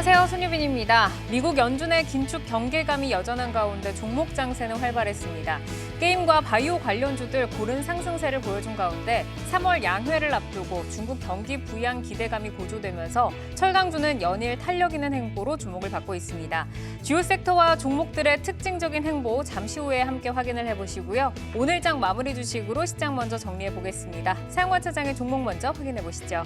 안녕하세요. 손유빈입니다. 미국 연준의 긴축 경계감이 여전한 가운데 종목 장세는 활발했습니다. 게임과 바이오 관련주들 고른 상승세를 보여준 가운데 3월 양회를 앞두고 중국 경기 부양 기대감이 고조되면서 철강주는 연일 탄력 있는 행보로 주목을 받고 있습니다. 주요 섹터와 종목들의 특징적인 행보 잠시 후에 함께 확인을 해보시고요. 오늘 장 마무리 주식으로 시장 먼저 정리해보겠습니다. 사용관 차장의 종목 먼저 확인해보시죠.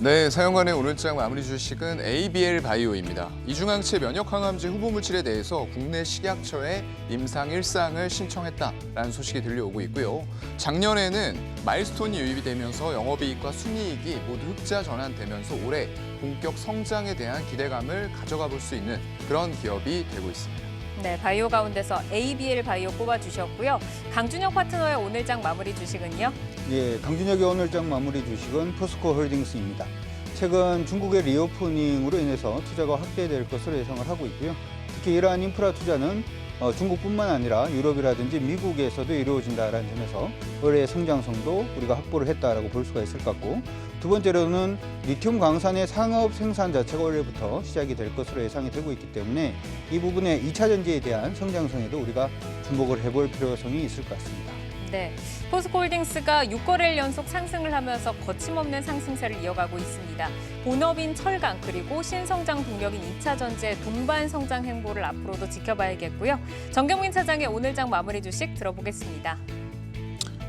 네, 사용관의 오늘장 마무리 주식은 ABL 바이오입니다. 이중항체 면역항암제 후보 물질에 대해서 국내 식약처에 임상 1상을 신청했다라는 소식이 들려오고 있고요. 작년에는 마일스톤이 유입이 되면서 영업이익과 순이익이 모두 흑자 전환되면서 올해 본격 성장에 대한 기대감을 가져가 볼 수 있는 그런 기업이 되고 있습니다. 네, 바이오 가운데서 ABL 바이오 꼽아주셨고요. 강준혁 파트너의 오늘장 마무리 주식은요? 예, 강준혁의 오늘장 마무리 주식은 포스코 홀딩스입니다. 최근 중국의 리오프닝으로 인해서 투자가 확대될 것으로 예상을 하고 있고요. 특히 이러한 인프라 투자는 중국뿐만 아니라 유럽이라든지 미국에서도 이루어진다는 점에서 올해의 성장성도 우리가 확보를 했다라고 볼 수가 있을 것 같고, 두 번째로는 리튬 광산의 상업 생산 자체가 올해부터 시작이 될 것으로 예상이 되고 있기 때문에 이 부분의 2차 전지에 대한 성장성에도 우리가 주목을 해볼 필요성이 있을 것 같습니다. 네, 포스코홀딩스가 6거래일 연속 상승을 하면서 거침없는 상승세를 이어가고 있습니다. 본업인 철강 그리고 신성장 동력인 2차 전지의 동반 성장 행보를 앞으로도 지켜봐야겠고요. 정경민 차장의 오늘장 마무리 주식 들어보겠습니다.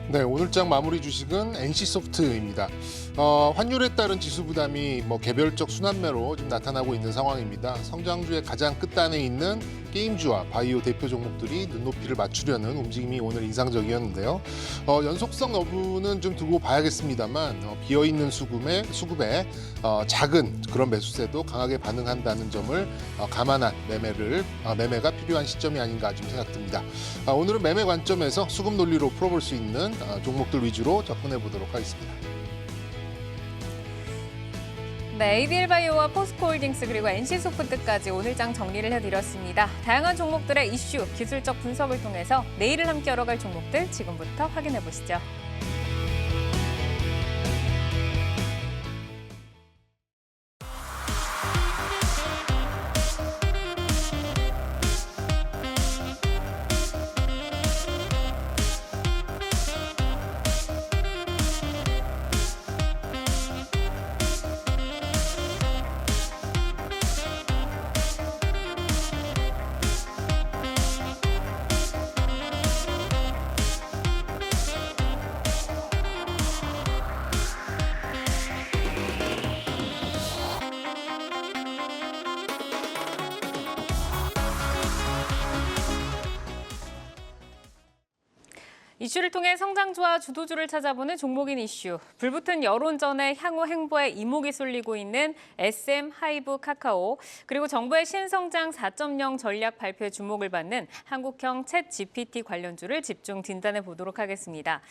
네, 오늘장 마무리 주식은 NC소프트입니다. 환율에 따른 지수 부담이 개별적 순환매로 좀 나타나고 있는 상황입니다. 성장주의 가장 끝단에 있는 게임주와 바이오 대표 종목들이 눈높이를 맞추려는 움직임이 오늘 인상적이었는데요. 연속성 여부는 좀 두고 봐야겠습니다만 비어있는 수급에 작은 그런 매수세도 강하게 반응한다는 점을 감안한 매매가 필요한 시점이 아닌가 좀 생각됩니다. 오늘은 매매 관점에서 수급 논리로 풀어볼 수 있는 종목들 위주로 접근해 보도록 하겠습니다. 네, ABL 바이오와 포스코홀딩스 그리고 NC소프트까지 오늘장 정리를 해드렸습니다. 다양한 종목들의 이슈, 기술적 분석을 통해서 내일을 함께 열어갈 종목들 지금부터 확인해 보시죠. 이슈를 통해 성장주와 주도주를 찾아보는 종목인 이슈. 불붙은 여론전에 향후 행보에 이목이 쏠리고 있는 SM 하이브 카카오, 그리고 정부의 신성장 4.0 전략 발표에 주목을 받는 한국형 챗 GPT 관련주를 집중 진단해 보도록 하겠습니다.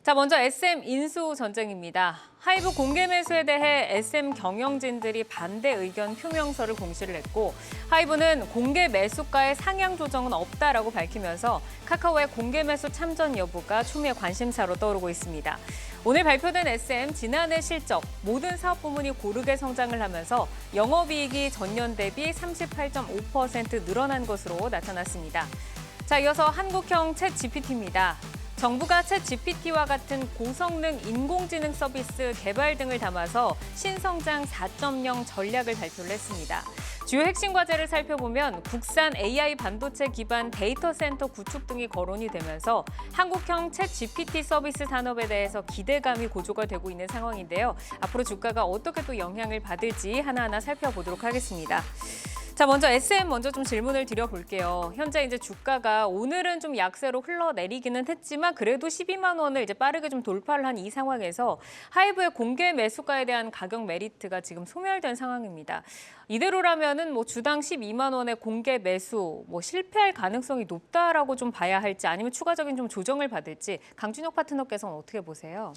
자, 먼저 SM 인수 전쟁입니다. 하이브 공개 매수에 대해 SM 경영진들이 반대 의견 표명서를 공시를 했고, 하이브는 공개 매수가의 상향 조정은 없다라고 밝히면서 카카오의 공개 매수 참전 여부가 초미의 관심사로 떠오르고 있습니다. 오늘 발표된 SM 지난해 실적 모든 사업 부문이 고르게 성장을 하면서 영업이익이 전년 대비 38.5% 늘어난 것으로 나타났습니다. 자, 이어서 한국형 챗 GPT입니다. 정부가 챗 GPT와 같은 고성능 인공지능 서비스 개발 등을 담아서 신성장 4.0 전략을 발표를 했습니다. 주요 핵심 과제를 살펴보면 국산 AI 반도체 기반 데이터 센터 구축 등이 거론이 되면서 한국형 챗 GPT 서비스 산업에 대해서 기대감이 고조가 되고 있는 상황인데요. 앞으로 주가가 어떻게 또 영향을 받을지 하나하나 살펴보도록 하겠습니다. 자, 먼저 SM 먼저 좀 질문을 드려볼게요. 현재 이제 주가가 오늘은 좀 약세로 흘러내리기는 했지만 그래도 12만 원을 이제 빠르게 좀 돌파를 한 이 상황에서 하이브의 공개 매수가에 대한 가격 메리트가 지금 소멸된 상황입니다. 이대로라면은 주당 12만 원의 공개 매수 실패할 가능성이 높다라고 좀 봐야 할지 아니면 추가적인 좀 조정을 받을지 강준혁 파트너께서는 어떻게 보세요?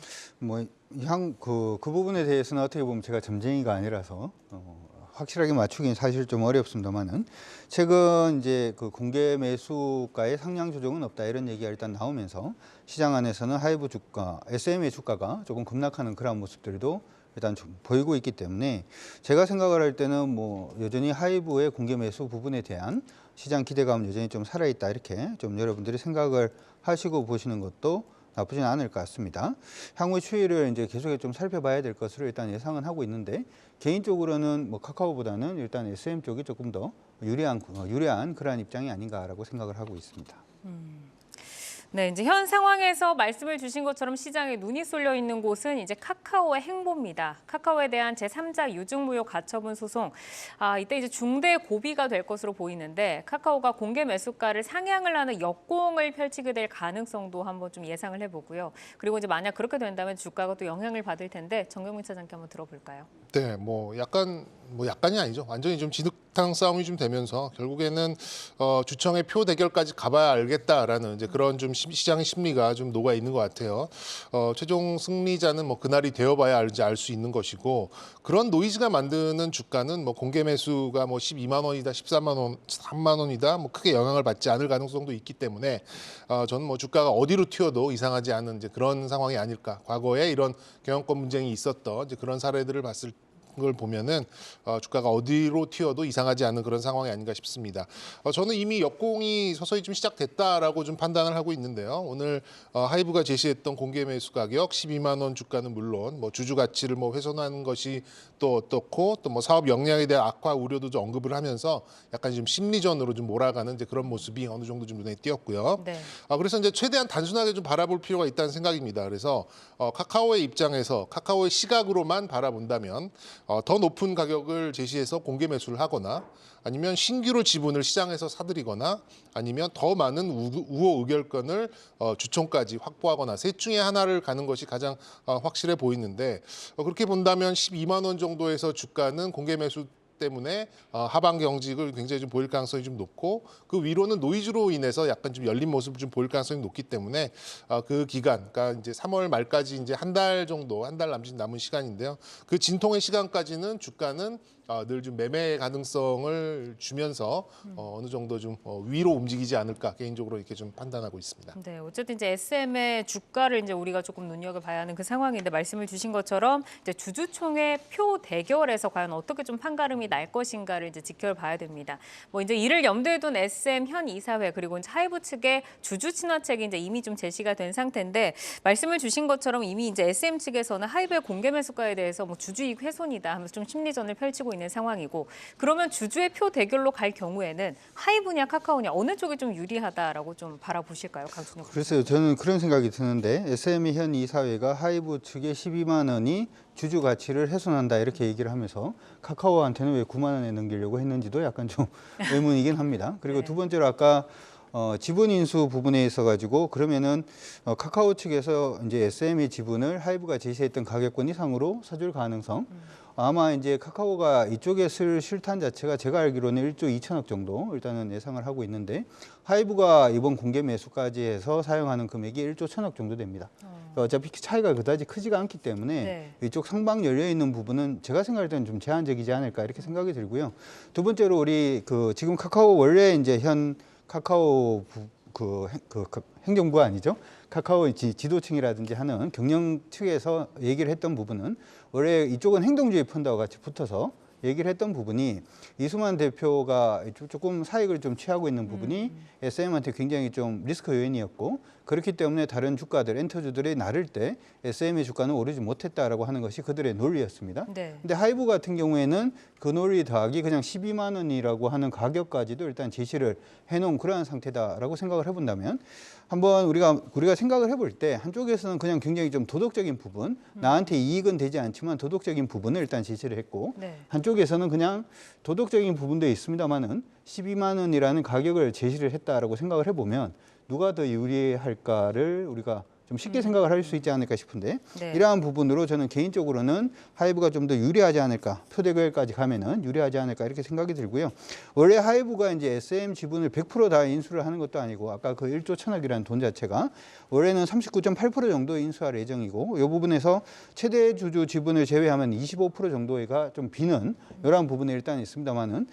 그 부분에 대해서는 어떻게 보면 제가 점쟁이가 아니라서 확실하게 맞추기는 사실 좀 어렵습니다만은 최근 이제 그 공개 매수가의 상향 조정은 없다 이런 얘기가 일단 나오면서 시장 안에서는 하이브 주가, SM의 주가가 조금 급락하는 그런 모습들도 일단 좀 보이고 있기 때문에 제가 생각을 할 때는 뭐 여전히 하이브의 공개 매수 부분에 대한 시장 기대감은 여전히 좀 살아있다 이렇게 좀 여러분들이 생각을 하시고 보시는 것도 나쁘진 않을 것 같습니다. 향후 추이를 이제 계속해서 좀 살펴봐야 될 것으로 일단 예상은 하고 있는데 개인적으로는 뭐 카카오보다는 일단 SM 쪽이 조금 더 유리한 그러한 입장이 아닌가라고 생각을 하고 있습니다. 네, 이제 현 상황에서 말씀을 주신 것처럼 시장에 눈이 쏠려 있는 곳은 이제 카카오의 행보입니다. 카카오에 대한 제3자 유증무효 가처분 소송. 이때 이제 중대 고비가 될 것으로 보이는데 카카오가 공개 매수가를 상향을 하는 역공을 펼치게 될 가능성도 한번 좀 예상을 해보고요. 그리고 이제 만약 그렇게 된다면 주가가 또 영향을 받을 텐데 정경민 차장께 한번 들어볼까요? 네, 약간이 아니죠. 완전히 좀 진흙탕 싸움이 좀 되면서 결국에는 주청의 표 대결까지 가봐야 알겠다라는 이제 그런 좀 시장의 심리가 좀 녹아 있는 것 같아요. 최종 승리자는 뭐 그날이 되어봐야 알 수 있는 것이고 그런 노이즈가 만드는 주가는 뭐 공개 매수가 뭐 12만 원이다, 13만 원, 3만 원이다 뭐 크게 영향을 받지 않을 가능성도 있기 때문에 저는 뭐 주가가 어디로 튀어도 이상하지 않은 이제 그런 상황이 아닐까. 과거에 이런 경영권 분쟁이 있었던 이제 그런 사례들을 봤을 걸 보면은 주가가 어디로 튀어도 이상하지 않은 그런 상황이 아닌가 싶습니다. 저는 이미 역공이 서서히 좀 시작됐다라고 좀 판단을 하고 있는데요. 오늘 하이브가 제시했던 공개 매수 가격 12만 원 주가는 물론 뭐 주주 가치를 뭐 훼손하는 것이 또 어떻고 또 뭐 사업 역량에 대한 악화 우려도 좀 언급을 하면서 약간 좀 심리전으로 좀 몰아가는 이제 그런 모습이 어느 정도 좀 눈에 띄었고요. 네. 그래서 이제 최대한 단순하게 좀 바라볼 필요가 있다는 생각입니다. 그래서 카카오의 입장에서 카카오의 시각으로만 바라본다면 더 높은 가격을 제시해서 공개 매수를 하거나 아니면 신규로 지분을 시장에서 사들이거나 아니면 더 많은 우호 의결권을 주총까지 확보하거나 셋 중에 하나를 가는 것이 가장 확실해 보이는데 그렇게 본다면 12만 원 정도에서 주가는 공개 매수 때문에 하방 경직을 굉장히 좀 보일 가능성이 좀 높고 그 위로는 노이즈로 인해서 약간 좀 열린 모습을 좀 보일 가능성이 높기 때문에 그 기간, 그러니까 이제 3월 말까지 이제 한 달 정도, 한 달 남짓 남은 시간인데요. 그 진통의 시간까지는 주가는 늘 좀 매매 가능성을 주면서 어느 정도 좀 위로 움직이지 않을까 개인적으로 이렇게 좀 판단하고 있습니다. 네, 어쨌든 이제 SM의 주가를 이제 우리가 조금 눈여겨봐야 하는 그 상황인데 말씀을 주신 것처럼 이제 주주총회 표 대결에서 과연 어떻게 좀 판가름이 날 것인가를 이제 지켜봐야 됩니다. 뭐 이제 이를 염두에 둔 SM 현 이사회 그리고 이제 하이브 측의 주주 친화책이 이제 이미 좀 제시가 된 상태인데 말씀을 주신 것처럼 이미 이제 SM 측에서는 하이브의 공개 매수가에 대해서 뭐 주주이익 훼손이다 하면서 좀 심리전을 펼치고 있는 상황이고 그러면 주주의 표 대결로 갈 경우에는 하이브냐 카카오냐 어느 쪽이 좀 유리하다라고 좀 바라보실까요, 강준혁? 글쎄요, 저는 그런 생각이 드는데 SM의 현 이사회가 하이브 측의 12만 원이 주주 가치를 훼손한다 이렇게 얘기를 하면서 카카오한테는 왜 9만 원에 넘기려고 했는지도 약간 좀 의문이긴 합니다. 그리고 네. 두 번째로 아까 지분 인수 부분에 있어 가지고 그러면은 카카오 측에서 이제 SM의 지분을 하이브가 제시했던 가격권 이상으로 사줄 가능성 아마 이제 카카오가 이쪽에 쓸 실탄 자체가 제가 알기로는 1조 2천억 정도 일단은 예상을 하고 있는데 하이브가 이번 공개 매수까지 해서 사용하는 금액이 1조 1천억 정도 됩니다. 어차피 차이가 그다지 크지가 않기 때문에 네. 이쪽 상방 열려 있는 부분은 제가 생각할 때는 좀 제한적이지 않을까 이렇게 생각이 들고요. 두 번째로 우리 지금 카카오 원래 이제 현 카카오 행정부 아니죠? 카카오 지도층이라든지 하는 경영 측에서 얘기를 했던 부분은 원래 이쪽은 행동주의 펀드와 같이 붙어서 얘기를 했던 부분이 이수만 대표가 조금 사익을 좀 취하고 있는 부분이 SM한테 굉장히 좀 리스크 요인이었고 그렇기 때문에 다른 주가들, 엔터주들이 나를 때 SM의 주가는 오르지 못했다라고 하는 것이 그들의 논리였습니다. 네. 근데 하이브 같은 경우에는 그 논리 더하기 그냥 12만 원이라고 하는 가격까지도 일단 제시를 해놓은 그러한 상태다라고 생각을 해본다면 한번 우리가 생각을 해볼 때 한쪽에서는 그냥 굉장히 좀 도덕적인 부분, 나한테 이익은 되지 않지만 도덕적인 부분을 일단 제시를 했고 네. 한쪽에서는 그냥 도덕적인 부분도 있습니다만은 12만 원이라는 가격을 제시를 했다라고 생각을 해보면 누가 더 유리할까를 우리가 좀 쉽게 생각을 할 수 있지 않을까 싶은데 네. 이러한 부분으로 저는 개인적으로는 하이브가 좀 더 유리하지 않을까 표대결까지 가면은 유리하지 않을까 이렇게 생각이 들고요. 원래 하이브가 이제 SM 지분을 100% 다 인수를 하는 것도 아니고 아까 그 1조 1천억이라는 돈 자체가 원래는 39.8% 정도 인수할 예정이고 이 부분에서 최대 주주 지분을 제외하면 25% 정도가 좀 비는 이러한 부분이 일단 있습니다만은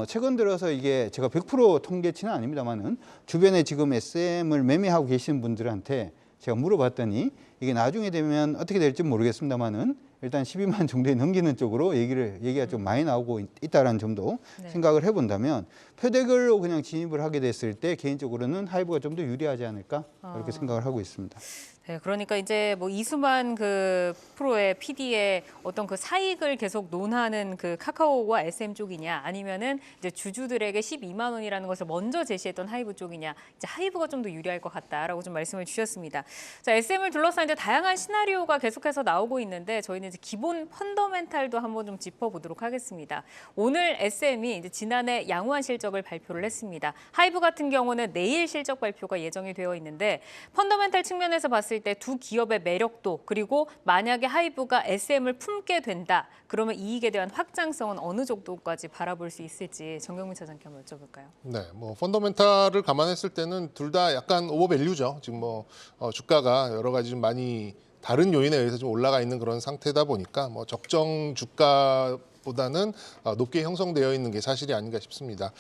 최근 들어서 이게 제가 100% 통계치는 아닙니다만은 주변에 지금 SM을 매매하고 계시는 분들한테 제가 물어봤더니 이게 나중에 되면 어떻게 될지 모르겠습니다만은 일단 12만 정도에 넘기는 쪽으로 얘기가 좀 많이 나오고 있다라는 점도 네. 생각을 해본다면 표대결로 그냥 진입을 하게 됐을 때 개인적으로는 하이브가 좀 더 유리하지 않을까 이렇게 생각을 하고 있습니다. 네, 그러니까 이제 뭐 이수만 그 프로의 PD의 어떤 그 사익을 계속 논하는 그 카카오와 SM 쪽이냐, 아니면은 이제 주주들에게 12만 원이라는 것을 먼저 제시했던 하이브 쪽이냐, 이제 하이브가 좀 더 유리할 것 같다라고 좀 말씀을 주셨습니다. 자, SM을 둘러싼 이제 다양한 시나리오가 계속해서 나오고 있는데 저희는 이제 기본 펀더멘탈도 한번 좀 짚어보도록 하겠습니다. 오늘 SM이 이제 지난해 양호한 실적을 발표를 했습니다. 하이브 같은 경우는 내일 실적 발표가 예정이 되어 있는데 펀더멘탈 측면에서 봤을 때 두 기업의 매력도, 그리고 만약에 하이브가 SM을 품게 된다, 그러면 이익에 대한 확장성은 어느 정도까지 바라볼 수 있을지 정경민 차장께 한번 여쭤볼까요? 네, 뭐 펀더멘탈을 감안했을 때는 둘 다 약간 오버밸류죠. 지금 뭐 주가가 여러 가지 좀 많이 다른 요인에 의해서 좀 올라가 있는 그런 상태다 보니까 뭐 적정 주가보다는 높게 형성되어 있는 게 사실이 아닌가 싶습니다.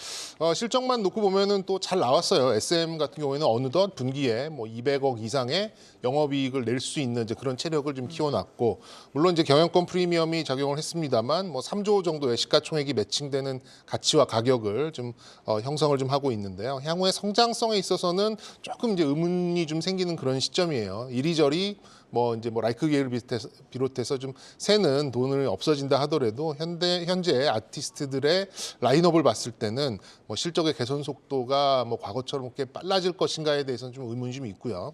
실적만 놓고 보면은 또 잘 나왔어요. SM 같은 경우에는 어느덧 분기에 뭐 200억 이상의 영업이익을 낼 수 있는 이제 그런 체력을 좀 키워놨고, 물론 이제 경영권 프리미엄이 작용을 했습니다만 뭐 3조 정도의 시가총액이 매칭되는 가치와 가격을 좀 형성을 좀 하고 있는데요. 향후의 성장성에 있어서는 조금 이제 의문이 좀 생기는 그런 시점이에요. 이리저리 뭐 이제 뭐 라이크 기회를 비롯해서 좀 새는 돈을 없어진다 하더라도 현재 아티스트들의 라인업을 봤을 때는 뭐 실적의 개선 속도가 뭐 과거처럼 그렇게 빨라질 것인가에 대해서는 좀 의문이 좀 있고요.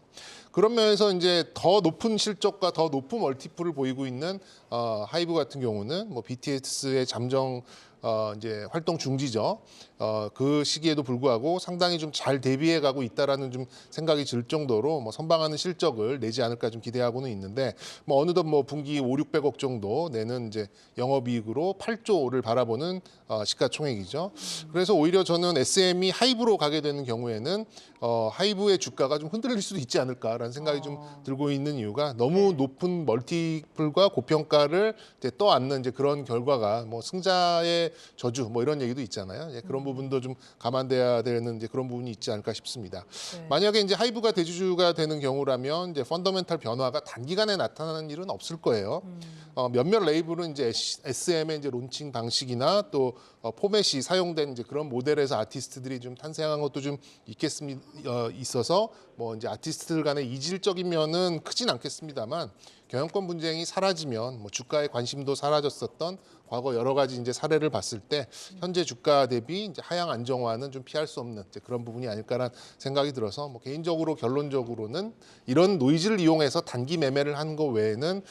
그런 면에서 이제 더 높은 실적과 더 높은 멀티플을 보이고 있는 하이브 같은 경우는 뭐 BTS의 잠정 이제 활동 중지죠. 그 시기에도 불구하고 상당히 좀 잘 대비해 가고 있다라는 좀 생각이 들 정도로 뭐 선방하는 실적을 내지 않을까 좀 기대하고는 있는데, 뭐 어느덧 뭐 분기 5,600억 정도 내는 이제 영업이익으로 8조를 바라보는 시가총액이죠. 그래서 오히려 저는 SM이 하이브로 가게 되는 경우에는 하이브의 주가가 좀 흔들릴 수도 있지 않을까라는 생각이 좀 들고 있는 이유가, 너무 높은 멀티플과 고평가를 이제 떠안는 이제 그런 결과가 뭐 승자의 저주 뭐 이런 얘기도 있잖아요. 예, 그런 부분도 좀 감안돼야 되는 이제 그런 부분이 있지 않을까 싶습니다. 네. 만약에 이제 하이브가 대주주가 되는 경우라면 이제 펀더멘탈 변화가 단기간에 나타나는 일은 없을 거예요. 몇몇 레이블은 이제 SM의 이제 론칭 방식이나 또 포맷이 사용된 이제 그런 모델에서 아티스트들이 좀 탄생한 것도 좀 있어서 뭐 이제 아티스트들 간의 이질적인 면은 크진 않겠습니다만, 경영권 분쟁이 사라지면 뭐 주가의 관심도 사라졌었던 과거 여러 가지 이제 사례를 봤을 때 현재 주가 대비 이제 하향 안정화는 좀 피할 수 없는 이제 그런 부분이 아닐까라는 생각이 들어서, 뭐 개인적으로 결론적으로는 이런 노이즈를 이용해서 단기 매매를 한 거 외에는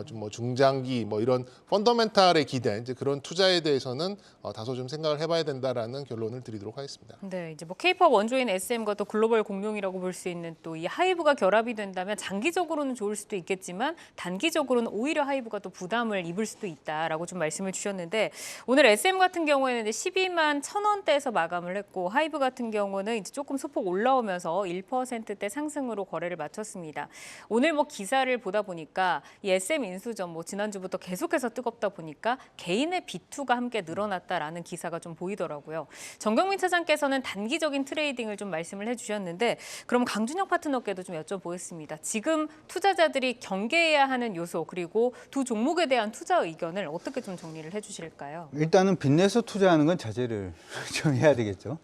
좀 뭐 중장기 뭐 이런 펀더멘탈에 기대 이제 그런 투자에 대해서는 다소 좀 생각을 해봐야 된다라는 결론을 드리도록 하겠습니다. 네, 이제 뭐 K-팝 원조인 SM과 또 글로벌 공룡이라고 볼 수 있는 또 이 하이브가 결합이 된다면 장기적으로는 좋을 수도 있겠지만 단기적으로는 오히려 하이브가 또 부담을 입을 수도 있다라고 좀 말씀을 주셨는데, 오늘 SM 같은 경우에는 이제 12만 1,000원대에서 마감을 했고, 하이브 같은 경우는 이제 조금 소폭 올라오면서 1%대 상승으로 거래를 마쳤습니다. 오늘 뭐 기사를 보다 보니까 이 SM 인수전 뭐 지난주부터 계속해서 뜨겁다 보니까 개인의 비투가 함께 늘어났다라는 기사가 좀 보이더라고요. 정경민 차장께서는 단기적인 트레이딩을 좀 말씀을 해주셨는데, 그럼 강준혁 파트너께도 좀 여쭤보겠습니다. 지금 투자자들이 경계해야 하는 요소, 그리고 두 종목에 대한 투자 의견을 어떻게 좀 정리를 해주실까요? 일단은 빚내서 투자하는 건 자제를 좀 해야 되겠죠.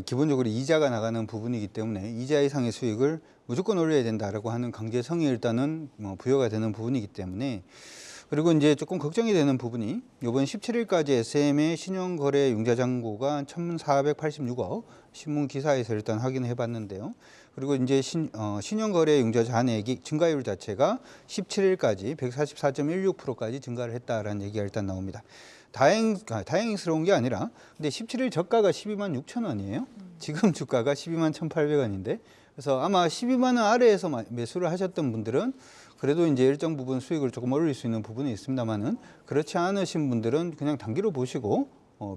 기본적으로 이자가 나가는 부분이기 때문에 이자 이상의 수익을 무조건 올려야 된다라고 하는 강제성이 일단은 부여가 되는 부분이기 때문에, 그리고 이제 조금 걱정이 되는 부분이 이번 17일까지 SM의 신용거래 융자 잔고가 1,486억, 신문 기사에서 일단 확인해 봤는데요. 그리고 이제 신용거래 융자 잔액이 증가율 자체가 17일까지 144.16%까지 증가를 했다라는 얘기가 일단 나옵니다. 다행스러운 게 아니라, 근데 17일 저가가 12만 6천 원이에요. 지금 주가가 12만 1,800원인데, 그래서 아마 12만 원 아래에서 매수를 하셨던 분들은 그래도 이제 일정 부분 수익을 조금 올릴 수 있는 부분이 있습니다만은, 그렇지 않으신 분들은 그냥 단기로 보시고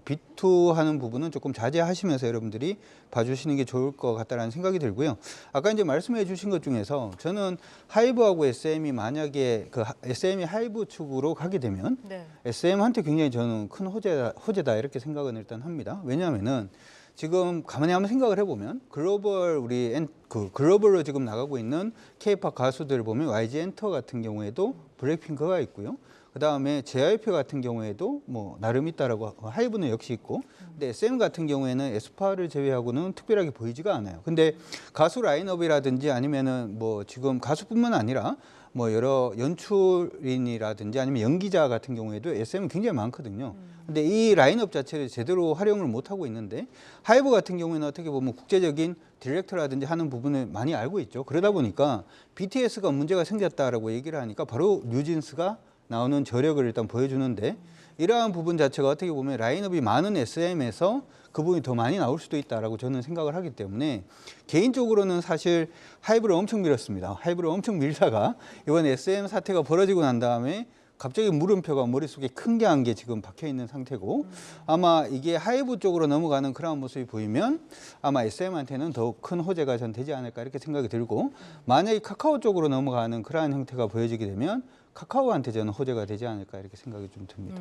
비투하는 부분은 조금 자제하시면서 여러분들이 봐주시는 게 좋을 것 같다라는 생각이 들고요. 아까 이제 말씀해 주신 것 중에서 저는 하이브하고 SM이 만약에 SM이 하이브 축으로 가게 되면 네. SM한테 굉장히 저는 큰 호재다 이렇게 생각은 일단 합니다. 왜냐하면은 지금 가만히 한번 생각을 해보면 글로벌로 지금 나가고 있는 K-팝 가수들 보면 YG 엔터 같은 경우에도 블랙핑크가 있고요. 그다음에 JYP 같은 경우에도 뭐 나름 있다라고 하이브는 역시 있고, 근데 SM 같은 경우에는 에스파를 제외하고는 특별하게 보이지가 않아요. 근데 가수 라인업이라든지 아니면은 뭐 지금 가수뿐만 아니라 뭐 여러 연출인이라든지 아니면 연기자 같은 경우에도 SM은 굉장히 많거든요. 근데 이 라인업 자체를 제대로 활용을 못 하고 있는데, 하이브 같은 경우에는 어떻게 보면 국제적인 디렉터라든지 하는 부분을 많이 알고 있죠. 그러다 보니까 BTS가 문제가 생겼다라고 얘기를 하니까 바로 뉴진스가 나오는 저력을 일단 보여주는데, 이러한 부분 자체가 어떻게 보면 라인업이 많은 SM에서 그 부분이 더 많이 나올 수도 있다라고 저는 생각을 하기 때문에, 개인적으로는 사실 하이브를 엄청 밀었습니다. 하이브를 엄청 밀다가 이번 SM 사태가 벌어지고 난 다음에 갑자기 물음표가 머릿속에 큰 게 한 개 지금 박혀 있는 상태고, 아마 이게 하이브 쪽으로 넘어가는 그런 모습이 보이면 아마 SM한테는 더욱 큰 호재가 전 되지 않을까 이렇게 생각이 들고, 만약에 카카오 쪽으로 넘어가는 그러한 형태가 보여지게 되면 카카오한테 저는 호재가 되지 않을까 이렇게 생각이 좀 듭니다.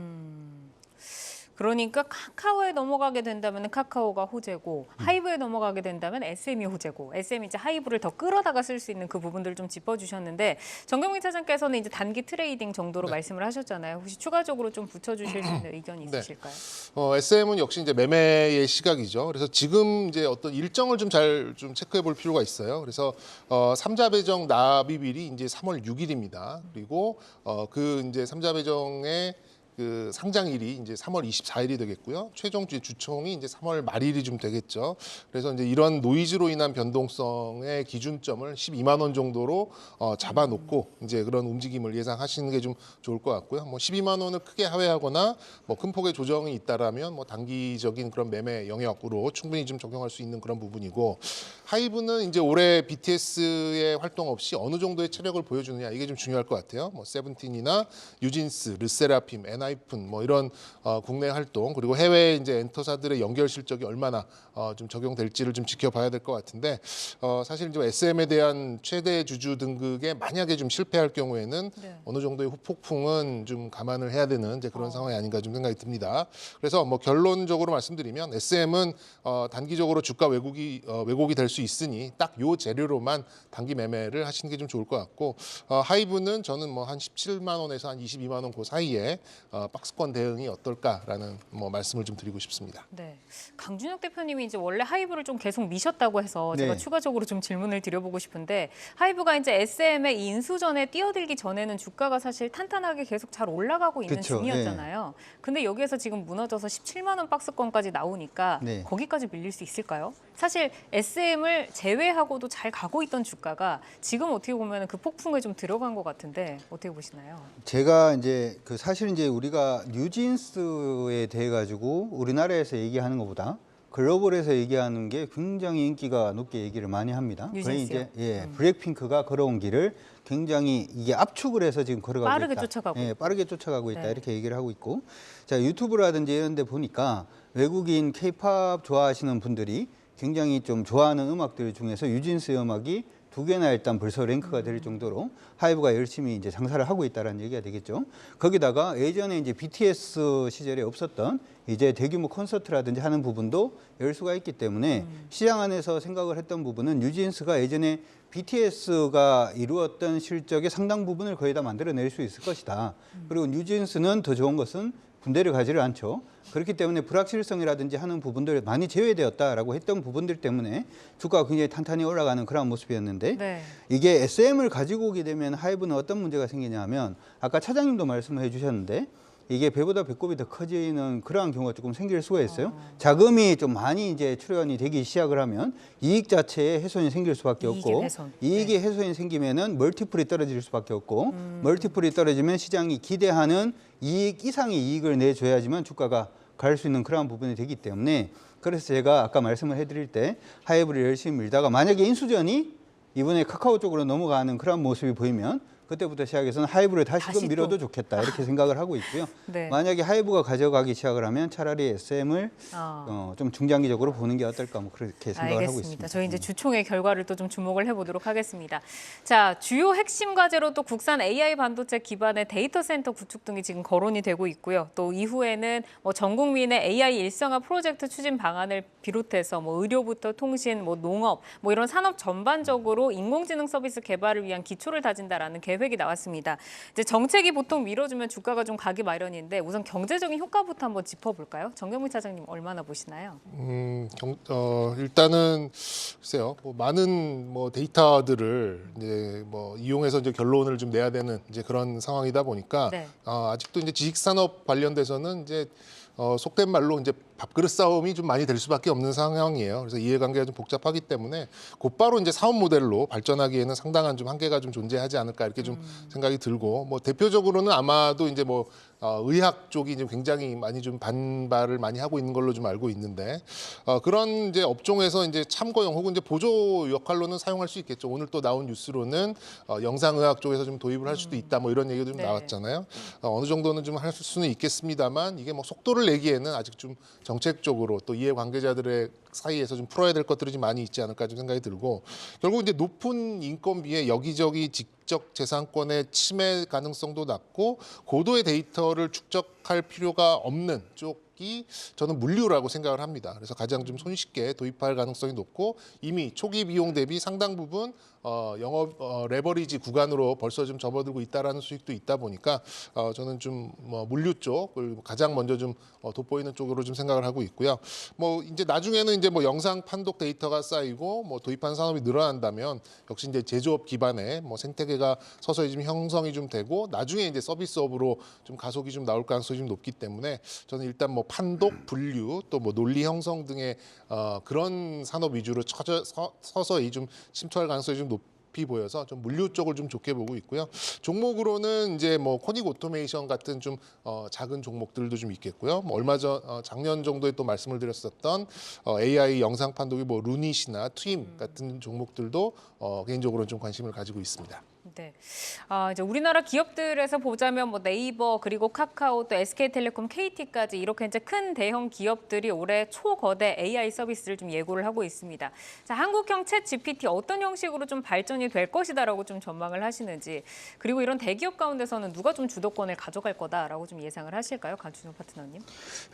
그러니까 카카오에 넘어가게 된다면 카카오가 호재고, 하이브에 넘어가게 된다면 SM이 호재고, SM이 이제 하이브를 더 끌어다가 쓸 수 있는 그 부분들을 좀 짚어주셨는데, 정경민 차장께서는 이제 단기 트레이딩 정도로 말씀을 하셨잖아요. 혹시 추가적으로 좀 붙여주실 수 있는 의견이 있으실까요? SM은 역시 이제 매매의 시각이죠. 그래서 지금 이제 어떤 일정을 좀 잘 좀 체크해 볼 필요가 있어요. 그래서 3자 배정 납입일이 이제 3월 6일입니다. 그리고 그 이제 3자 배정의 그 상장일이 이제 3월 24일이 되겠고요. 최종 주총이 이제 3월 말일이 좀 되겠죠. 그래서 이제 이런 노이즈로 인한 변동성의 기준점을 12만 원 정도로 잡아놓고 이제 그런 움직임을 예상하시는 게 좀 좋을 것 같고요. 뭐 12만 원을 크게 하회하거나 뭐 큰 폭의 조정이 있다라면 뭐 단기적인 그런 매매 영역으로 충분히 좀 적용할 수 있는 그런 부분이고, 하이브는 이제 올해 BTS의 활동 없이 어느 정도의 체력을 보여주느냐, 이게 좀 중요할 것 같아요. 뭐 세븐틴이나 뉴진스, 르세라핌, 엔하이픈 뭐 이런 국내 활동, 그리고 해외 이제 엔터사들의 연결 실적이 얼마나 좀 적용될지를 좀 지켜봐야 될 것 같은데, 사실 이제 SM에 대한 최대 주주 등극에 만약에 좀 실패할 경우에는 어느 정도의 후폭풍은 좀 감안을 해야 되는 이제 그런 상황이 아닌가 좀 생각이 듭니다. 그래서 뭐 결론적으로 말씀드리면 SM은 단기적으로 주가 왜곡이 될 수 있으니 딱 요 재료로만 단기 매매를 하시는 게 좀 좋을 것 같고, 하이브는 저는 뭐 한 17만 원에서 한 22만 원 그 사이에 박스권 대응이 어떨까라는 뭐 말씀을 좀 드리고 싶습니다. 네, 강준혁 대표님이 이제 원래 하이브를 좀 계속 미셨다고 해서 제가 네. 추가적으로 좀 질문을 드려보고 싶은데, 하이브가 이제 SM의 이 인수전에 뛰어들기 전에는 주가가 사실 탄탄하게 계속 잘 올라가고 있는 그쵸, 중이었잖아요. 근데 여기에서 지금 무너져서 17만 원 박스권까지 나오니까 네. 거기까지 밀릴 수 있을까요? 사실 SM을 제외하고도 잘 가고 있던 주가가 지금 어떻게 보면 그 폭풍에 좀 들어간 것 같은데 어떻게 보시나요? 제가 이제 그 사실 이제 우리가 뉴진스에 대해 가지고 우리나라에서 얘기하는 것보다 글로벌에서 얘기하는 게 굉장히 인기가 높게 얘기를 많이 합니다. 거의 뉴진스요? 이제 블랙핑크가 걸어온 길을 굉장히 이게 압축을 해서 지금 걸어가고 빠르게 있다. 쫓아가고 예, 빠르게 쫓아가고 있다. 네. 이렇게 얘기를 하고 있고, 자 유튜브라든지 이런 데 보니까 외국인 K-팝 좋아하시는 분들이 굉장히 좀 좋아하는 음악들 중에서 뉴진스의 음악이 2개나 일단 벌써 랭크가 될 정도로 하이브가 열심히 이제 장사를 하고 있다라는 얘기가 되겠죠. 거기다가 예전에 이제 BTS 시절에 없었던 이제 대규모 콘서트라든지 하는 부분도 열 수가 있기 때문에 시장 안에서 생각을 했던 부분은 뉴진스가 예전에 BTS가 이루었던 실적의 상당 부분을 거의 다 만들어낼 수 있을 것이다. 그리고 뉴진스는 더 좋은 것은 군대를 가지를 않죠. 그렇기 때문에 불확실성이라든지 하는 부분들 많이 제외되었다라고 했던 부분들 때문에 주가가 굉장히 탄탄히 올라가는 그런 모습이었는데, 네. 이게 SM을 가지고 오게 되면 하이브는 어떤 문제가 생기냐 하면, 아까 차장님도 말씀을 해주셨는데 이게 배보다 배꼽이 더 커지는 그러한 경우가 조금 생길 수가 있어요. 자금이 좀 많이 이제 출연이 되기 시작을 하면 이익 자체에 훼손이 생길 수밖에 이익의 없고, 훼손. 이익의 훼손이 생기면은 멀티플이 떨어질 수밖에 없고, 멀티플이 떨어지면 시장이 기대하는 이익 이상의 이익을 내줘야지만 주가가 갈 수 있는 그러한 부분이 되기 때문에, 그래서 제가 아까 말씀을 해드릴 때 하이브를 열심히 밀다가 만약에 인수전이 이번에 카카오 쪽으로 넘어가는 그런 모습이 보이면 그때부터 시작해서는 하이브를 다시금 다시 밀어도 좋겠다 이렇게 생각을 하고 있고요. 네. 만약에 하이브가 가져가기 시작을 하면 차라리 SM을 좀 중장기적으로 보는 게 어떨까 뭐 그렇게 생각을 하고 있습니다. 저희 이제 주총의 결과를 또 좀 주목을 해보도록 하겠습니다. 자, 주요 핵심 과제로 또 국산 AI 반도체 기반의 데이터 센터 구축 등이 지금 거론이 되고 있고요. 또 이후에는 뭐 전 국민의 AI 일상화 프로젝트 추진 방안을 비롯해서 뭐 의료부터 통신, 뭐 농업, 뭐 이런 산업 전반적으로 인공지능 서비스 개발을 위한 기초를 다진다라는 계획 계획이 나왔습니다. 이제 정책이 보통 미뤄지면 주가가 좀 가기 마련인데 우선 경제적인 효과부터 한번 짚어볼까요? 정경민 차장님 얼마나 보시나요? 일단은 글쎄요, 뭐 많은 뭐 데이터들을 이제 뭐 이용해서 이제 결론을 좀 내야 되는 이제 그런 상황이다 보니까 네. 아직도 이제 지식산업 관련돼서는 이제 속된 말로 이제 밥그릇 싸움이 좀 많이 될 수밖에 없는 상황이에요. 그래서 이해관계가 좀 복잡하기 때문에 곧바로 이제 사업 모델로 발전하기에는 상당한 좀 한계가 좀 존재하지 않을까 이렇게 좀 생각이 들고, 뭐 대표적으로는 아마도 이제 뭐 의학 쪽이 좀 굉장히 많이 좀 반발을 많이 하고 있는 걸로 좀 알고 있는데, 그런 이제 업종에서 이제 참고용 혹은 이제 보조 역할로는 사용할 수 있겠죠. 오늘 또 나온 뉴스로는 영상의학 쪽에서 좀 도입을 할 수도 있다, 뭐 이런 얘기도 좀 네. 나왔잖아요. 어느 정도는 좀 할 수는 있겠습니다만 이게 뭐 속도를 내기에는 아직 좀 정책적으로 또 이해관계자들의 사이에서 좀 풀어야 될 것들이 좀 많이 있지 않을까 좀 생각이 들고, 결국 이제 높은 인건비에 여기저기 직접 재산권의 침해 가능성도 낮고 고도의 데이터를 축적할 필요가 없는 쪽이 저는 물류라고 생각을 합니다. 그래서 가장 좀 손쉽게 도입할 가능성이 높고, 이미 초기 비용 대비 상당 부분 영업 레버리지 구간으로 벌써 좀 접어들고 있다라는 수익도 있다 보니까 저는 좀 뭐 물류 쪽을 가장 먼저 좀 돋보이는 쪽으로 좀 생각을 하고 있고요. 뭐 이제 나중에는 이제 뭐 영상 판독 데이터가 쌓이고 뭐 도입한 산업이 늘어난다면 역시 이제 제조업 기반의 뭐 생태계가 서서히 좀 형성이 좀 되고, 나중에 이제 서비스업으로 좀 가속이 좀 나올 가능성이 좀 높기 때문에 저는 일단 뭐 판독, 분류, 또 뭐 논리 형성 등의 그런 산업 위주로 서서히 좀 침투할 가능성이 좀 높이 보여서 좀 물류 쪽을 좀 좋게 보고 있고요. 종목으로는 이제 뭐 코닉 오토메이션 같은 좀 작은 종목들도 좀 있겠고요. 뭐 얼마 전 작년 정도에 또 말씀을 드렸었던 AI 영상 판독이 뭐 루닛이나 트임 같은 종목들도 개인적으로 좀 관심을 가지고 있습니다. 네. 이제 우리나라 기업들에서 보자면 뭐 네이버 그리고 카카오 또 SK텔레콤, KT까지 이렇게 이제 큰 대형 기업들이 올해 초거대 AI 서비스를 좀 예고를 하고 있습니다. 자, 한국형 챗 GPT 어떤 형식으로 좀 발전이 될 것이다라고 좀 전망을 하시는지, 그리고 이런 대기업 가운데서는 누가 좀 주도권을 가져갈 거다라고 좀 예상을 하실까요, 강준호 파트너님?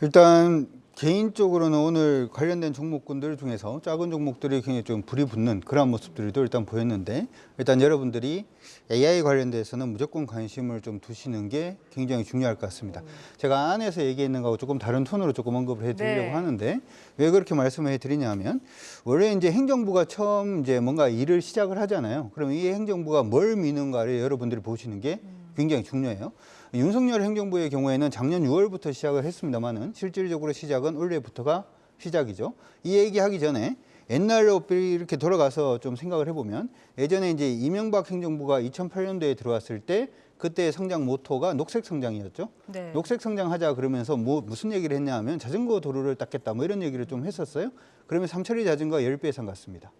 일단 개인적으로는 오늘 관련된 종목군들 중에서 작은 종목들이 굉장히 좀 불이 붙는 그런 모습들도 일단 보였는데, 일단 여러분들이 AI 관련돼서는 무조건 관심을 좀 두시는 게 굉장히 중요할 것 같습니다. 제가 안에서 얘기했는 거하고 조금 다른 톤으로 조금 언급을 해드리려고 네. 하는데, 왜 그렇게 말씀을 해드리냐면, 원래 이제 행정부가 처음 이제 뭔가 일을 시작을 하잖아요. 그럼 이 행정부가 뭘 미는가를 여러분들이 보시는 게 굉장히 중요해요. 윤석열 행정부의 경우에는 작년 6월부터 시작을 했습니다만은 실질적으로 시작은 올해부터가 시작이죠. 이 얘기하기 전에 옛날로 이렇게 돌아가서 좀 생각을 해보면, 예전에 이제 이명박 행정부가 2008년도에 들어왔을 때 그때 성장 모토가 녹색 성장이었죠. 네. 녹색 성장하자 그러면서 무슨 얘기를 했냐 하면 자전거 도로를 닦겠다 뭐 이런 얘기를 좀 했었어요. 그러면 삼천리 자전거 10배 이상 갔습니다.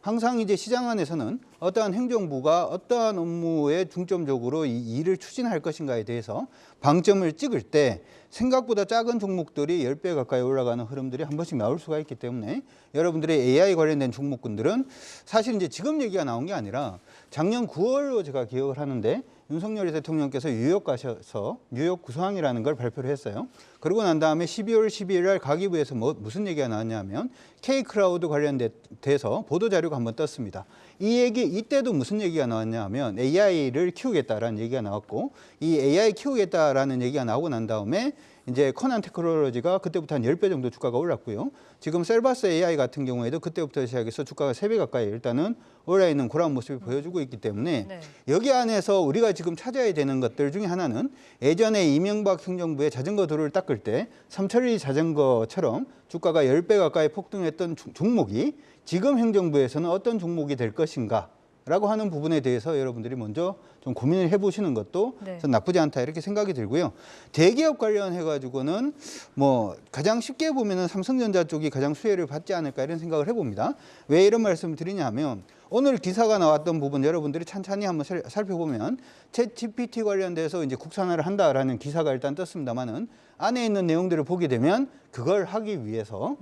항상 이제 시장 안에서는 어떠한 행정부가 어떠한 업무에 중점적으로 이 일을 추진할 것인가에 대해서 방점을 찍을 때 생각보다 작은 종목들이 10배 가까이 올라가는 흐름들이 한 번씩 나올 수가 있기 때문에, 여러분들의 AI 관련된 종목군들은 사실 이제 지금 얘기가 나온 게 아니라 작년 9월로 제가 기억을 하는데, 윤석열 대통령께서 뉴욕 가셔서 뉴욕 구상이라는 걸 발표를 했어요. 그러고 난 다음에 12월 12일 날 가기부에서 무슨 얘기가 나왔냐면 K크라우드 관련돼서 보도자료가 한번 떴습니다. 이때도 무슨 얘기가 나왔냐면 AI를 키우겠다라는 얘기가 나왔고, 이 AI 키우겠다라는 얘기가 나오고 난 다음에 이제 커난 테크놀로지가 그때부터 한 10배 정도 주가가 올랐고요. 지금 셀바스 AI 같은 경우에도 그때부터 시작해서 주가가 3배 가까이 일단은 올라 있는 그런 모습을 보여주고 있기 때문에, 네. 여기 안에서 우리가 지금 찾아야 되는 것들 중에 하나는, 예전에 이명박 행정부의 자전거 도로를 닦을 때 삼천리 자전거처럼 주가가 10배 가까이 폭등했던 종목이 지금 행정부에서는 어떤 종목이 될 것인가 라고 하는 부분에 대해서 여러분들이 먼저 좀 고민을 해보시는 것도 네. 나쁘지 않다 이렇게 생각이 들고요. 대기업 관련해가지고는 뭐 가장 쉽게 보면은 삼성전자 쪽이 가장 수혜를 받지 않을까 이런 생각을 해봅니다. 왜 이런 말씀을 드리냐면, 오늘 기사가 나왔던 부분 여러분들이 찬찬히 한번 살펴보면 챗 GPT 관련돼서 이제 국산화를 한다라는 기사가 일단 떴습니다만은, 안에 있는 내용들을 보게 되면 그걸 하기 위해서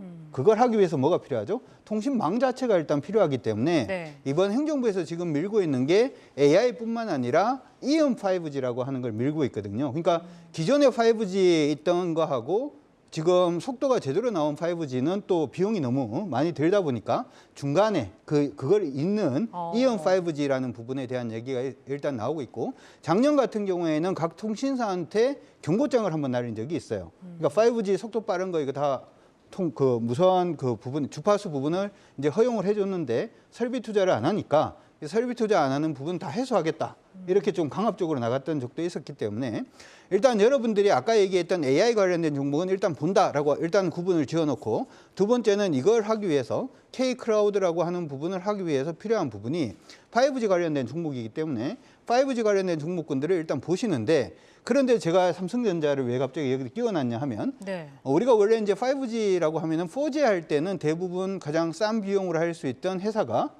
뭐가 필요하죠? 통신망 자체가 일단 필요하기 때문에 네. 이번 행정부에서 지금 밀고 있는 게 AI뿐만 아니라 EM5G라고 하는 걸 밀고 있거든요. 그러니까 기존의 5G에 있던 거하고 지금 속도가 제대로 나온 5G는 또 비용이 너무 많이 들다 보니까 중간에 그걸 잇는 이언 5G라는 부분에 대한 얘기가 일단 나오고 있고, 작년 같은 경우에는 각 통신사한테 경고장을 한번 날린 적이 있어요. 그러니까 5G 속도 빠른 거 이거 다 무선 그 부분, 주파수 부분을 이제 허용을 해줬는데 설비 투자를 안 하니까 설비 투자 안 하는 부분 다 해소하겠다. 이렇게 좀 강압적으로 나갔던 적도 있었기 때문에 일단 여러분들이 아까 얘기했던 AI 관련된 종목은 일단 본다라고 일단 구분을 지어놓고, 두 번째는 이걸 하기 위해서 K-클라우드라고 하는 부분을 하기 위해서 필요한 부분이 5G 관련된 종목이기 때문에 5G 관련된 종목군들을 일단 보시는데, 그런데 제가 삼성전자를 왜 갑자기 여기 끼워놨냐 하면 네. 우리가 원래 이제 5G라고 하면은 4G 할 때는 대부분 가장 싼 비용으로 할 수 있던 회사가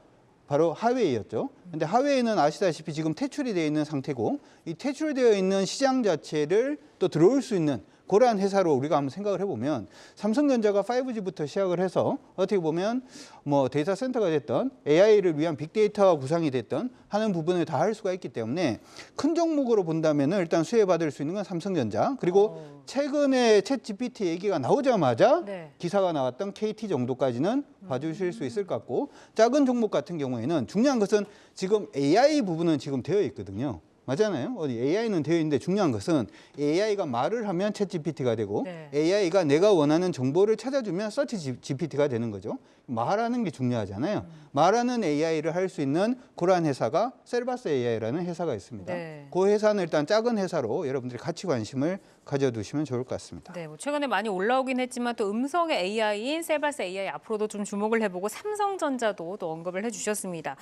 바로 하웨이였죠. 근데 하웨이는 아시다시피 지금 퇴출이 되어 있는 상태고, 이 퇴출되어 있는 시장 자체를 또 들어올 수 있는 그러한 회사로 우리가 한번 생각을 해보면, 삼성전자가 5G부터 시작을 해서 어떻게 보면 뭐 데이터 센터가 됐던 AI를 위한 빅데이터가 구상이 됐던 하는 부분을 다 할 수가 있기 때문에 큰 종목으로 본다면 일단 수혜받을 수 있는 건 삼성전자, 그리고 최근에 챗 GPT 얘기가 나오자마자 네. 기사가 나왔던 KT 정도까지는 봐주실 수 있을 것 같고, 작은 종목 같은 경우에는 중요한 것은 지금 AI 부분은 지금 되어 있거든요. 맞잖아요. 어디 AI는 되어 있는데 중요한 것은 AI가 말을 하면 챗 GPT가 되고, 네. AI가 내가 원하는 정보를 찾아주면 서치 GPT가 되는 거죠. 말하는 게 중요하잖아요. 말하는 AI를 할 수 있는 그러한 회사가 셀바스 AI라는 회사가 있습니다. 네. 그 회사는 일단 작은 회사로 여러분들이 같이 관심을 가져두시면 좋을 것 같습니다. 네, 뭐 최근에 많이 올라오긴 했지만 또 음성의 AI인 셀바스 AI 앞으로도 좀 주목을 해보고, 삼성전자도 또 언급을 해주셨습니다.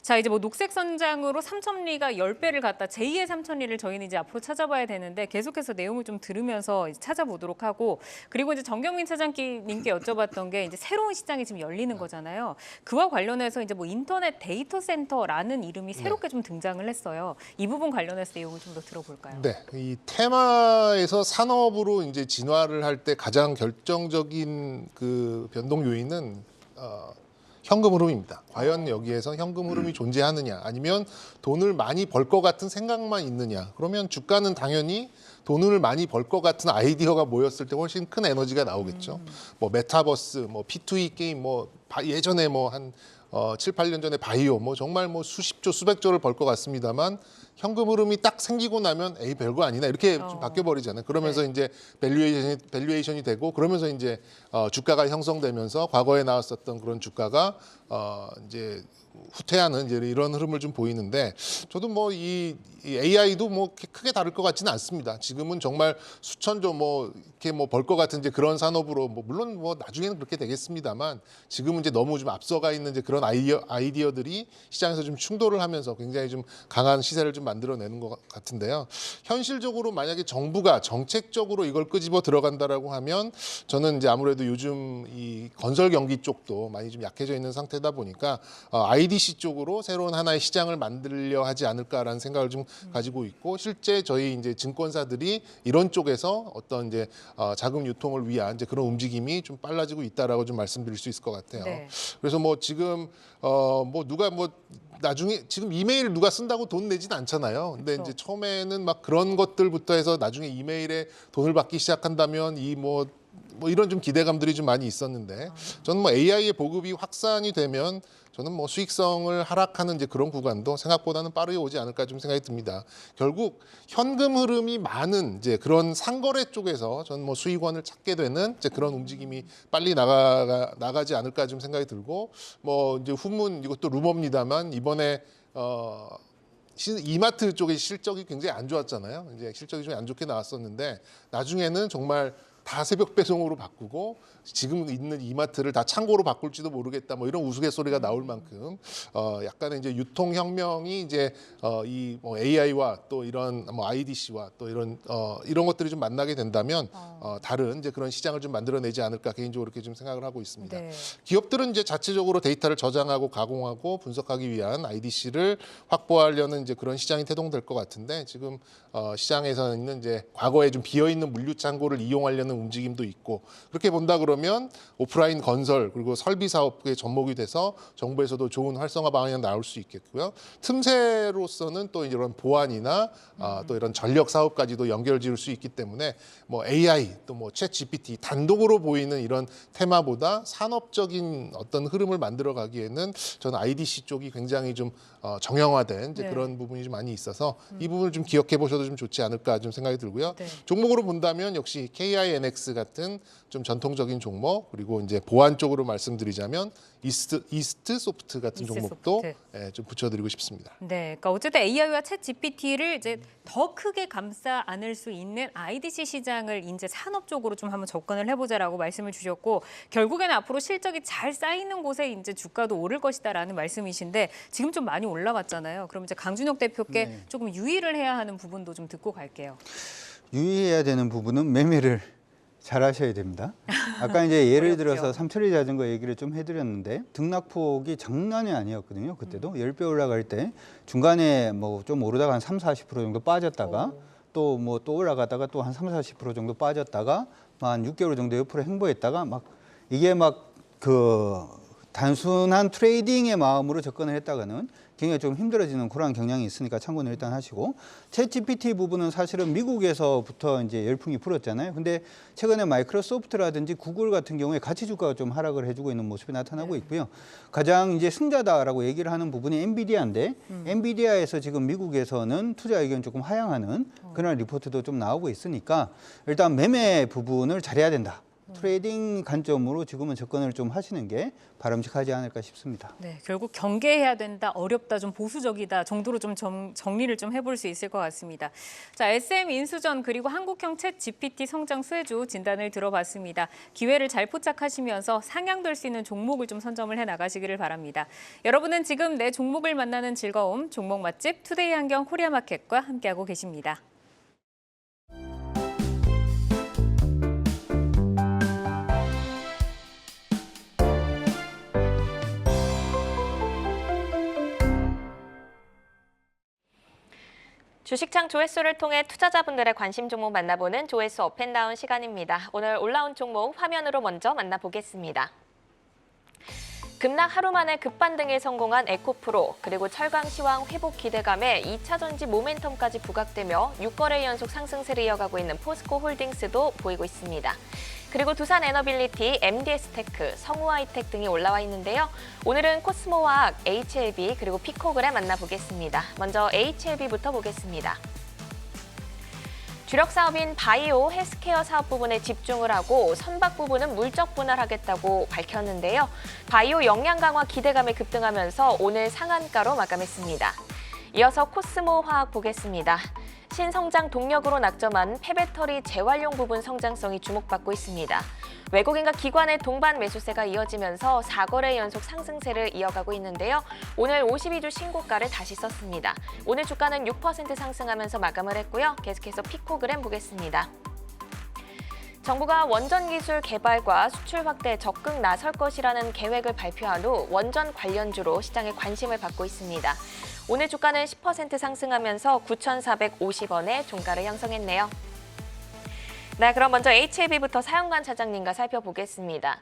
자, 이제 뭐 녹색 선장으로 삼천리가 10배를 갔다, 제2의 삼천리를 저희는 이제 앞으로 찾아봐야 되는데 계속해서 내용을 좀 들으면서 이제 찾아보도록 하고, 그리고 이제 정경민 차장님께 여쭤봤던 게 이제 새로운 시장이 지금 열리는 거잖아요. 그와 관련해서 이제 뭐 인터넷 데이터 센터라는 이름이 새롭게 좀 등장을 했어요. 이 부분 관련해서 내용을 좀 더 들어볼까요? 네, 이 테마에서 산업으로 이제 진화를 할 때 가장 결정적인 그 변동 요인은 현금 흐름입니다. 과연 여기에서 현금 흐름이 존재하느냐, 아니면 돈을 많이 벌 것 같은 생각만 있느냐. 그러면 주가는 당연히 돈을 많이 벌 것 같은 아이디어가 모였을 때 훨씬 큰 에너지가 나오겠죠. 뭐 메타버스, 뭐 P2E 게임, 뭐 예전에 뭐 한 7, 8년 전에 바이오, 뭐 정말 뭐 수십조, 수백조를 벌 것 같습니다만 현금 흐름이 딱 생기고 나면 에이 별거 아니나 이렇게 좀 바뀌어 버리잖아요. 그러면서 이제 밸류에이션이 되고, 그러면서 이제 주가가 형성되면서 과거에 나왔었던 그런 주가가 이제 후퇴하는 이제 이런 흐름을 좀 보이는데, 저도 뭐 이 AI도 뭐 크게 다를 것 같지는 않습니다. 지금은 정말 수천조 뭐 이렇게 뭐 벌 것 같은 이제 그런 산업으로, 뭐 물론 뭐 나중에는 그렇게 되겠습니다만, 지금은 이제 너무 좀 앞서가 있는 이제 그런 아이디어들이 시장에서 좀 충돌을 하면서 굉장히 좀 강한 시세를 좀 만들어내는 것 같은데요. 현실적으로 만약에 정부가 정책적으로 이걸 끄집어 들어간다라고 하면, 저는 이제 아무래도 요즘 이 건설 경기 쪽도 많이 좀 약해져 있는 상태다 보니까 IDC 쪽으로 새로운 하나의 시장을 만들려 하지 않을까라는 생각을 좀 가지고 있고, 실제 저희 이제 증권사들이 이런 쪽에서 어떤 이제 자금 유통을 위한 이제 그런 움직임이 좀 빨라지고 있다라고 좀 말씀드릴 수 있을 것 같아요. 네. 그래서 뭐 지금 뭐 누가 뭐 나중에 지금 이메일 누가 쓴다고 돈 내진 않잖아요. 근데 그렇죠. 이제 처음에는 막 그런 것들부터 해서 나중에 이메일에 돈을 받기 시작한다면 이 뭐 이런 좀 기대감들이 좀 많이 있었는데, 저는 뭐 AI의 보급이 확산이 되면 저는 뭐 수익성을 하락하는 이제 그런 구간도 생각보다는 빠르게 오지 않을까 좀 생각이 듭니다. 결국 현금 흐름이 많은 이제 그런 상거래 쪽에서 저는 뭐 수익원을 찾게 되는 이제 그런 움직임이 빨리 나가지 않을까 좀 생각이 들고, 뭐 이제 후문, 이것도 루머입니다만 이번에 이마트 쪽의 실적이 굉장히 안 좋았잖아요. 이제 실적이 좀 안 좋게 나왔었는데, 나중에는 정말 다 새벽 배송으로 바꾸고 지금 있는 이마트를 다 창고로 바꿀지도 모르겠다, 뭐 이런 우스갯소리가 나올 만큼 약간의 이제 유통 혁명이 이제 이 뭐 AI와 또 이런 뭐 IDC와 또 이런 것들이 좀 만나게 된다면 다른 이제 그런 시장을 좀 만들어내지 않을까, 개인적으로 그렇게 좀 생각을 하고 있습니다. 네. 기업들은 이제 자체적으로 데이터를 저장하고 가공하고 분석하기 위한 IDC를 확보하려는 이제 그런 시장이 태동될 것 같은데, 지금 시장에서는 이제 과거에 좀 비어 있는 물류 창고를 이용하려는 하는 움직임도 있고 그렇게 본다 그러면 오프라인 건설 그리고 설비 사업의 접목이 돼서 정부에서도 좋은 활성화 방향이 나올 수 있겠고요. 틈새로서는 또 이런 보안이나 또 이런 전력 사업까지도 연결지을 수 있기 때문에 뭐 AI 또 뭐 챗 GPT 단독으로 보이는 이런 테마보다 산업적인 어떤 흐름을 만들어 가기에는 저는 IDC 쪽이 굉장히 좀 정형화된 이제 네. 그런 부분이 좀 많이 있어서 이 부분을 좀 기억해 보셔도 좀 좋지 않을까 좀 생각이 들고요. 네. 종목으로 본다면 역시 KINX 같은 좀 전통적인 종목 그리고 이제 보안 쪽으로 말씀드리자면 이스트 소프트 같은 이스트 종목도 소프트. 예, 좀 붙여드리고 싶습니다. 네, 그러니까 어쨌든 AI와 챗 GPT를 이제 더 크게 감싸 안을 수 있는 IDC 시장을 이제 산업 쪽으로 좀 한번 접근을 해보자라고 말씀을 주셨고 결국에는 앞으로 실적이 잘 쌓이는 곳에 이제 주가도 오를 것이다라는 말씀이신데 지금 좀 많이 올라왔잖아요. 그럼 이제 강준혁 대표께 네. 조금 유의를 해야 하는 부분도 좀 듣고 갈게요. 유의해야 되는 부분은 매매를 잘 하셔야 됩니다. 아까 이제 예를 어렵죠. 들어서 삼천리 자전거 얘기를 좀 해드렸는데 등락폭이 장난이 아니었거든요. 그때도 10배 올라갈 때 중간에 뭐 좀 오르다가 한 30, 40% 정도 빠졌다가 또 뭐 또 올라가다가 또 한 30, 40% 정도 빠졌다가 한 6개월 정도 옆으로 행보했다가 막 이게 막 그 단순한 트레이딩의 마음으로 접근을 했다가는 굉장히 좀 힘들어지는 그런 경향이 있으니까 참고는 일단 하시고 챗GPT 부분은 사실은 미국에서부터 이제 열풍이 불었잖아요. 근데 최근에 마이크로소프트라든지 구글 같은 경우에 가치 주가가 좀 하락을 해주고 있는 모습이 나타나고 있고요. 가장 이제 승자다라고 얘기를 하는 부분이 엔비디아인데 엔비디아에서 지금 미국에서는 투자 의견 조금 하향하는 그런 리포트도 좀 나오고 있으니까 일단 매매 부분을 잘해야 된다. 트레이딩 관점으로 지금은 접근을 좀 하시는 게 바람직하지 않을까 싶습니다. 네, 결국 경계해야 된다, 어렵다, 좀 보수적이다 정도로 좀 정리를 좀 해볼 수 있을 것 같습니다. 자, SM 인수전 그리고 한국형 챗 GPT 성장 수혜주 진단을 들어봤습니다. 기회를 잘 포착하시면서 상향될 수 있는 종목을 좀 선점을 해 나가시기를 바랍니다. 여러분은 지금 내 종목을 만나는 즐거움, 종목 맛집 투데이 한경 코리아마켓과 함께하고 계십니다. 주식창 조회수를 통해 투자자분들의 관심 종목 만나보는 조회수 업앤다운 시간입니다. 오늘 올라온 종목 화면으로 먼저 만나보겠습니다. 급락 하루 만에 급반등에 성공한 에코프로, 그리고 철강 시황 회복 기대감에 2차 전지 모멘텀까지 부각되며 6거래 연속 상승세를 이어가고 있는 포스코 홀딩스도 보이고 있습니다. 그리고 두산 에너빌리티, MDS테크, 성우하이텍 등이 올라와 있는데요. 오늘은 코스모화학, HLB 그리고 피코그램 만나보겠습니다. 먼저 HLB부터 보겠습니다. 주력 사업인 바이오, 헬스케어 사업 부분에 집중을 하고 선박 부분은 물적 분할하겠다고 밝혔는데요. 바이오 역량 강화 기대감에 급등하면서 오늘 상한가로 마감했습니다. 이어서 코스모 화학 보겠습니다. 신성장 동력으로 낙점한 폐배터리 재활용 부분 성장성이 주목받고 있습니다. 외국인과 기관의 동반 매수세가 이어지면서 4거래 연속 상승세를 이어가고 있는데요. 오늘 52주 신고가를 다시 썼습니다. 오늘 주가는 6% 상승하면서 마감을 했고요. 계속해서 피코그램 보겠습니다. 정부가 원전 기술 개발과 수출 확대에 적극 나설 것이라는 계획을 발표한 후 원전 관련주로 시장의 관심을 받고 있습니다. 오늘 주가는 10% 상승하면서 9,450원에 종가를 형성했네요. 네, 그럼 먼저 HLB부터 사영관 차장님과 살펴보겠습니다.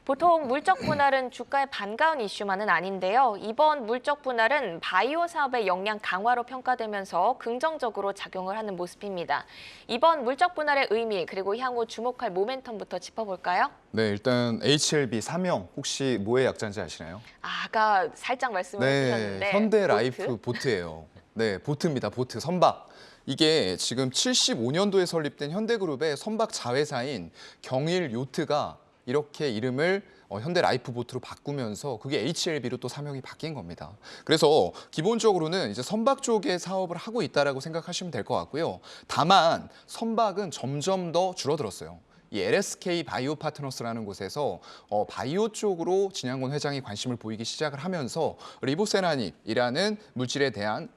보통 물적 분할은 주가에 반가운 이슈만은 아닌데요. 이번 물적 분할은 바이오 사업의 역량 강화로 평가되면서 긍정적으로 작용을 하는 모습입니다. 이번 물적 분할의 의미 그리고 향후 주목할 모멘텀부터 짚어볼까요? 네, 일단 HLB 사명 혹시 뭐의 약자인지 아시나요? 아까 살짝 말씀을 주셨는데 네, 현대라이프 보트예요. 네, 보트입니다. 보트, 선박. 이게 지금 75년도에 설립된 현대그룹의 선박 자회사인 경일 요트가 이렇게 이름을 현대라이프 보트로 바꾸면서 그게 HLB로 또 사명이 바뀐 겁니다. 그래서 기본적으로는 이제 선박 쪽에 사업을 하고 있다라고 생각하시면 될 것 같고요. 다만 선박은 점점 더 줄어들었어요. 이 LSK 바이오 파트너스라는 곳에서 바이오 쪽으로 진양곤 회장이 관심을 보이기 시작을 하면서 리보세라닙이라는 물질에 대한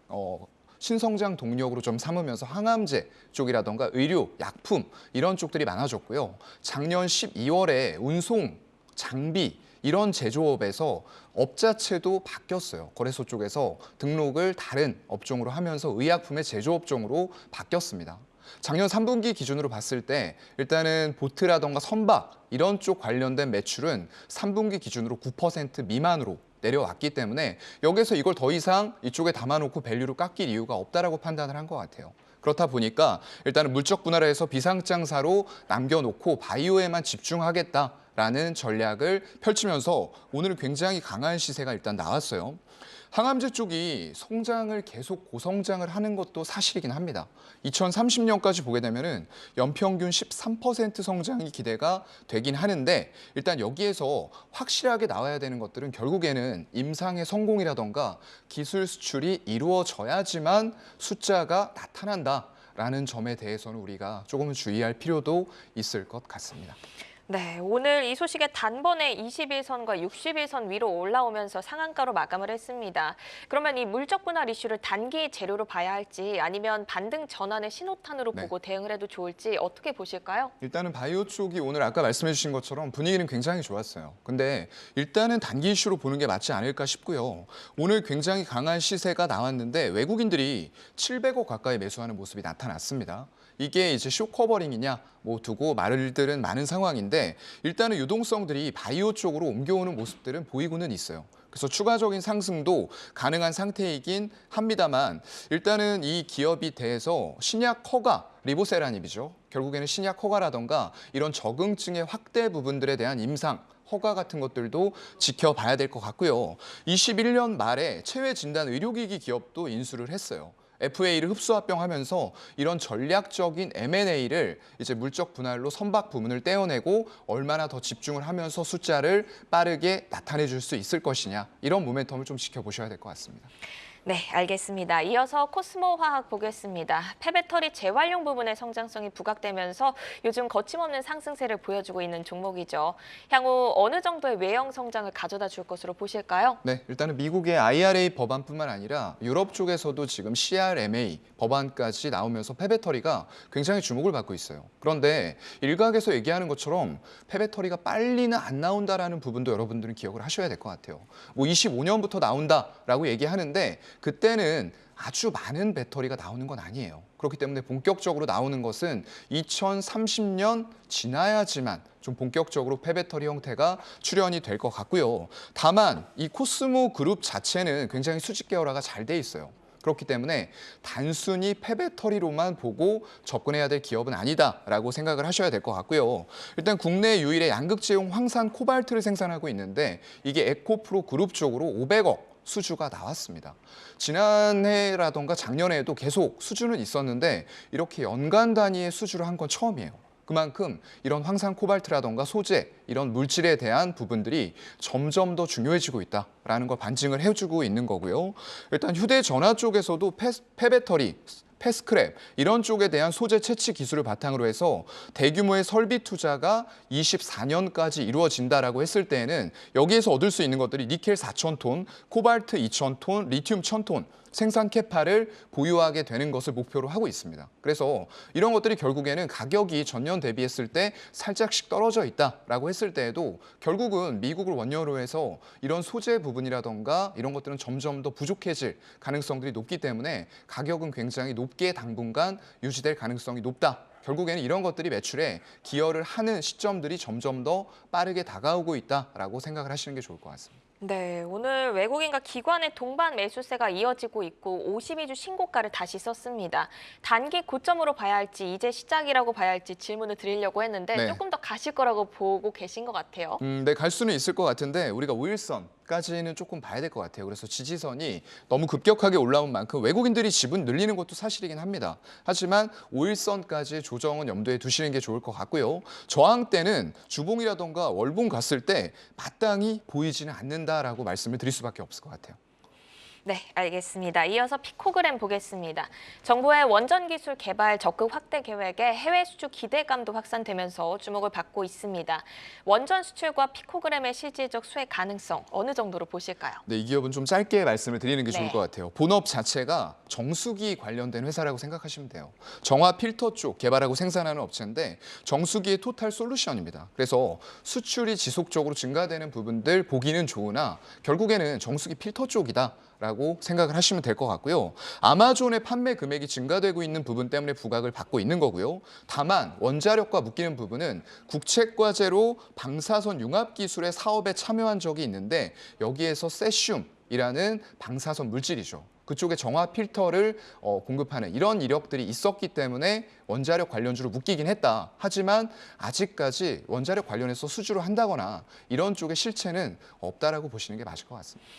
신성장 동력으로 좀 삼으면서 항암제 쪽이라던가 의료, 약품 이런 쪽들이 많아졌고요. 작년 12월에 운송, 장비 이런 제조업에서 업 자체도 바뀌었어요. 거래소 쪽에서 등록을 다른 업종으로 하면서 의약품의 제조업종으로 바뀌었습니다. 작년 3분기 기준으로 봤을 때 일단은 보트라던가 선박 이런 쪽 관련된 매출은 3분기 기준으로 9% 미만으로 내려왔기 때문에 여기서 이걸 더 이상 이쪽에 담아놓고 밸류로 깎일 이유가 없다라고 판단을 한 것 같아요. 그렇다 보니까 일단은 물적 분할을 해서 비상장사로 남겨놓고 바이오에만 집중하겠다라는 전략을 펼치면서 오늘 굉장히 강한 시세가 일단 나왔어요. 항암제 쪽이 성장을 계속 고성장을 하는 것도 사실이긴 합니다. 2030년까지 보게 되면은 연평균 13% 성장이 기대가 되긴 하는데 일단 여기에서 확실하게 나와야 되는 것들은 결국에는 임상의 성공이라던가 기술 수출이 이루어져야지만 숫자가 나타난다라는 점에 대해서는 우리가 조금은 주의할 필요도 있을 것 같습니다. 네, 오늘 이 소식에 단번에 21선과 61선 위로 올라오면서 상한가로 마감을 했습니다. 그러면 이 물적 분할 이슈를 단기 재료로 봐야 할지 아니면 반등 전환의 신호탄으로 네. 보고 대응을 해도 좋을지 어떻게 보실까요? 일단은 바이오 쪽이 오늘 아까 말씀해 주신 것처럼 분위기는 굉장히 좋았어요. 근데 일단은 단기 이슈로 보는 게 맞지 않을까 싶고요. 오늘 굉장히 강한 시세가 나왔는데 외국인들이 700억 가까이 매수하는 모습이 나타났습니다. 이게 이제 쇼커버링이냐 뭐 두고 말들은 많은 상황인데 일단은 유동성들이 바이오 쪽으로 옮겨오는 모습들은 보이고는 있어요. 그래서 추가적인 상승도 가능한 상태이긴 합니다만 일단은 이 기업이 대해서 신약 허가, 리보세라닙이죠. 결국에는 신약 허가라던가 이런 적응증의 확대 부분들에 대한 임상 허가 같은 것들도 지켜봐야 될 것 같고요. 21년 말에 체외 진단 의료기기 기업도 인수를 했어요. FA를 흡수합병하면서 이런 전략적인 M&A를 이제 물적 분할로 선박 부문을 떼어내고 얼마나 더 집중을 하면서 숫자를 빠르게 나타내 줄 수 있을 것이냐 이런 모멘텀을 좀 지켜보셔야 될 것 같습니다. 네, 알겠습니다. 이어서 코스모 화학 보겠습니다. 폐배터리 재활용 부분의 성장성이 부각되면서 요즘 거침없는 상승세를 보여주고 있는 종목이죠. 향후 어느 정도의 외형 성장을 가져다 줄 것으로 보실까요? 네, 일단은 미국의 IRA 법안뿐만 아니라 유럽 쪽에서도 지금 CRMA 법안까지 나오면서 폐배터리가 굉장히 주목을 받고 있어요. 그런데 일각에서 얘기하는 것처럼 폐배터리가 빨리는 안 나온다라는 부분도 여러분들은 기억을 하셔야 될 것 같아요. 뭐 25년부터 나온다라고 얘기하는데 그때는 아주 많은 배터리가 나오는 건 아니에요. 그렇기 때문에 본격적으로 나오는 것은 2030년 지나야지만 좀 본격적으로 폐배터리 형태가 출현이 될 것 같고요. 다만 이 코스모 그룹 자체는 굉장히 수직 계열화가 잘 돼 있어요. 그렇기 때문에 단순히 폐배터리로만 보고 접근해야 될 기업은 아니다라고 생각을 하셔야 될 것 같고요. 일단 국내 유일의 양극재용 황산 코발트를 생산하고 있는데 이게 에코프로 그룹 쪽으로 500억 수주가 나왔습니다. 지난해라던가 작년에도 계속 수주는 있었는데 이렇게 연간 단위의 수주를 한 건 처음이에요. 그만큼 이런 황산 코발트라던가 소재, 이런 물질에 대한 부분들이 점점 더 중요해지고 있다라는 걸 반증을 해주고 있는 거고요. 일단 휴대전화 쪽에서도 폐배터리, 패스크랩 이런 쪽에 대한 소재 채취 기술을 바탕으로 해서 대규모의 설비 투자가 24년까지 이루어진다라고 했을 때에는 여기에서 얻을 수 있는 것들이 니켈 4,000톤, 코발트 2,000톤, 리튬 1,000톤 생산 캐파를 보유하게 되는 것을 목표로 하고 있습니다. 그래서 이런 것들이 결국에는 가격이 전년 대비했을 때 살짝씩 떨어져 있다라고 했을 때에도 결국은 미국을 원료로 해서 이런 소재 부분이라던가 이런 것들은 점점 더 부족해질 가능성들이 높기 때문에 가격은 굉장히 높게 당분간 유지될 가능성이 높다. 결국에는 이런 것들이 매출에 기여를 하는 시점들이 점점 더 빠르게 다가오고 있다라고 생각을 하시는 게 좋을 것 같습니다. 네, 오늘 외국인과 기관의 동반 매수세가 이어지고 있고 52주 신고가를 다시 썼습니다. 단기 고점으로 봐야 할지 이제 시작이라고 봐야 할지 질문을 드리려고 했는데 네. 조금 더 가실 거라고 보고 계신 것 같아요. 네, 갈 수는 있을 것 같은데 우리가 5일선까지는 조금 봐야 될 것 같아요. 그래서 지지선이 너무 급격하게 올라온 만큼 외국인들이 지분 늘리는 것도 사실이긴 합니다. 하지만 5일선까지의 조정은 염두에 두시는 게 좋을 것 같고요. 저항 때는 주봉이라던가 월봉 갔을 때 마땅히 보이지는 않는다라고 말씀을 드릴 수밖에 없을 것 같아요. 네, 알겠습니다. 이어서 피코그램 보겠습니다. 정부의 원전 기술 개발 적극 확대 계획에 해외 수출 기대감도 확산되면서 주목을 받고 있습니다. 원전 수출과 피코그램의 실질적 수혜 가능성 어느 정도로 보실까요? 네, 이 기업은 좀 짧게 말씀을 드리는 게 좋을 네. 것 같아요. 본업 자체가 정수기 관련된 회사라고 생각하시면 돼요. 정화 필터 쪽 개발하고 생산하는 업체인데 정수기의 토탈 솔루션입니다. 그래서 수출이 지속적으로 증가되는 부분들 보기는 좋으나 결국에는 정수기 필터 쪽이다라고 라고 생각을 하시면 될 것 같고요. 아마존의 판매 금액이 증가되고 있는 부분 때문에 부각을 받고 있는 거고요. 다만 원자력과 묶이는 부분은 국책과제로 방사선 융합 기술의 사업에 참여한 적이 있는데 여기에서 세슘이라는 방사선 물질이죠. 그쪽에 정화 필터를 공급하는 이런 이력들이 있었기 때문에 원자력 관련주로 묶이긴 했다. 하지만 아직까지 원자력 관련해서 수주를 한다거나 이런 쪽의 실체는 없다라고 보시는 게 맞을 것 같습니다.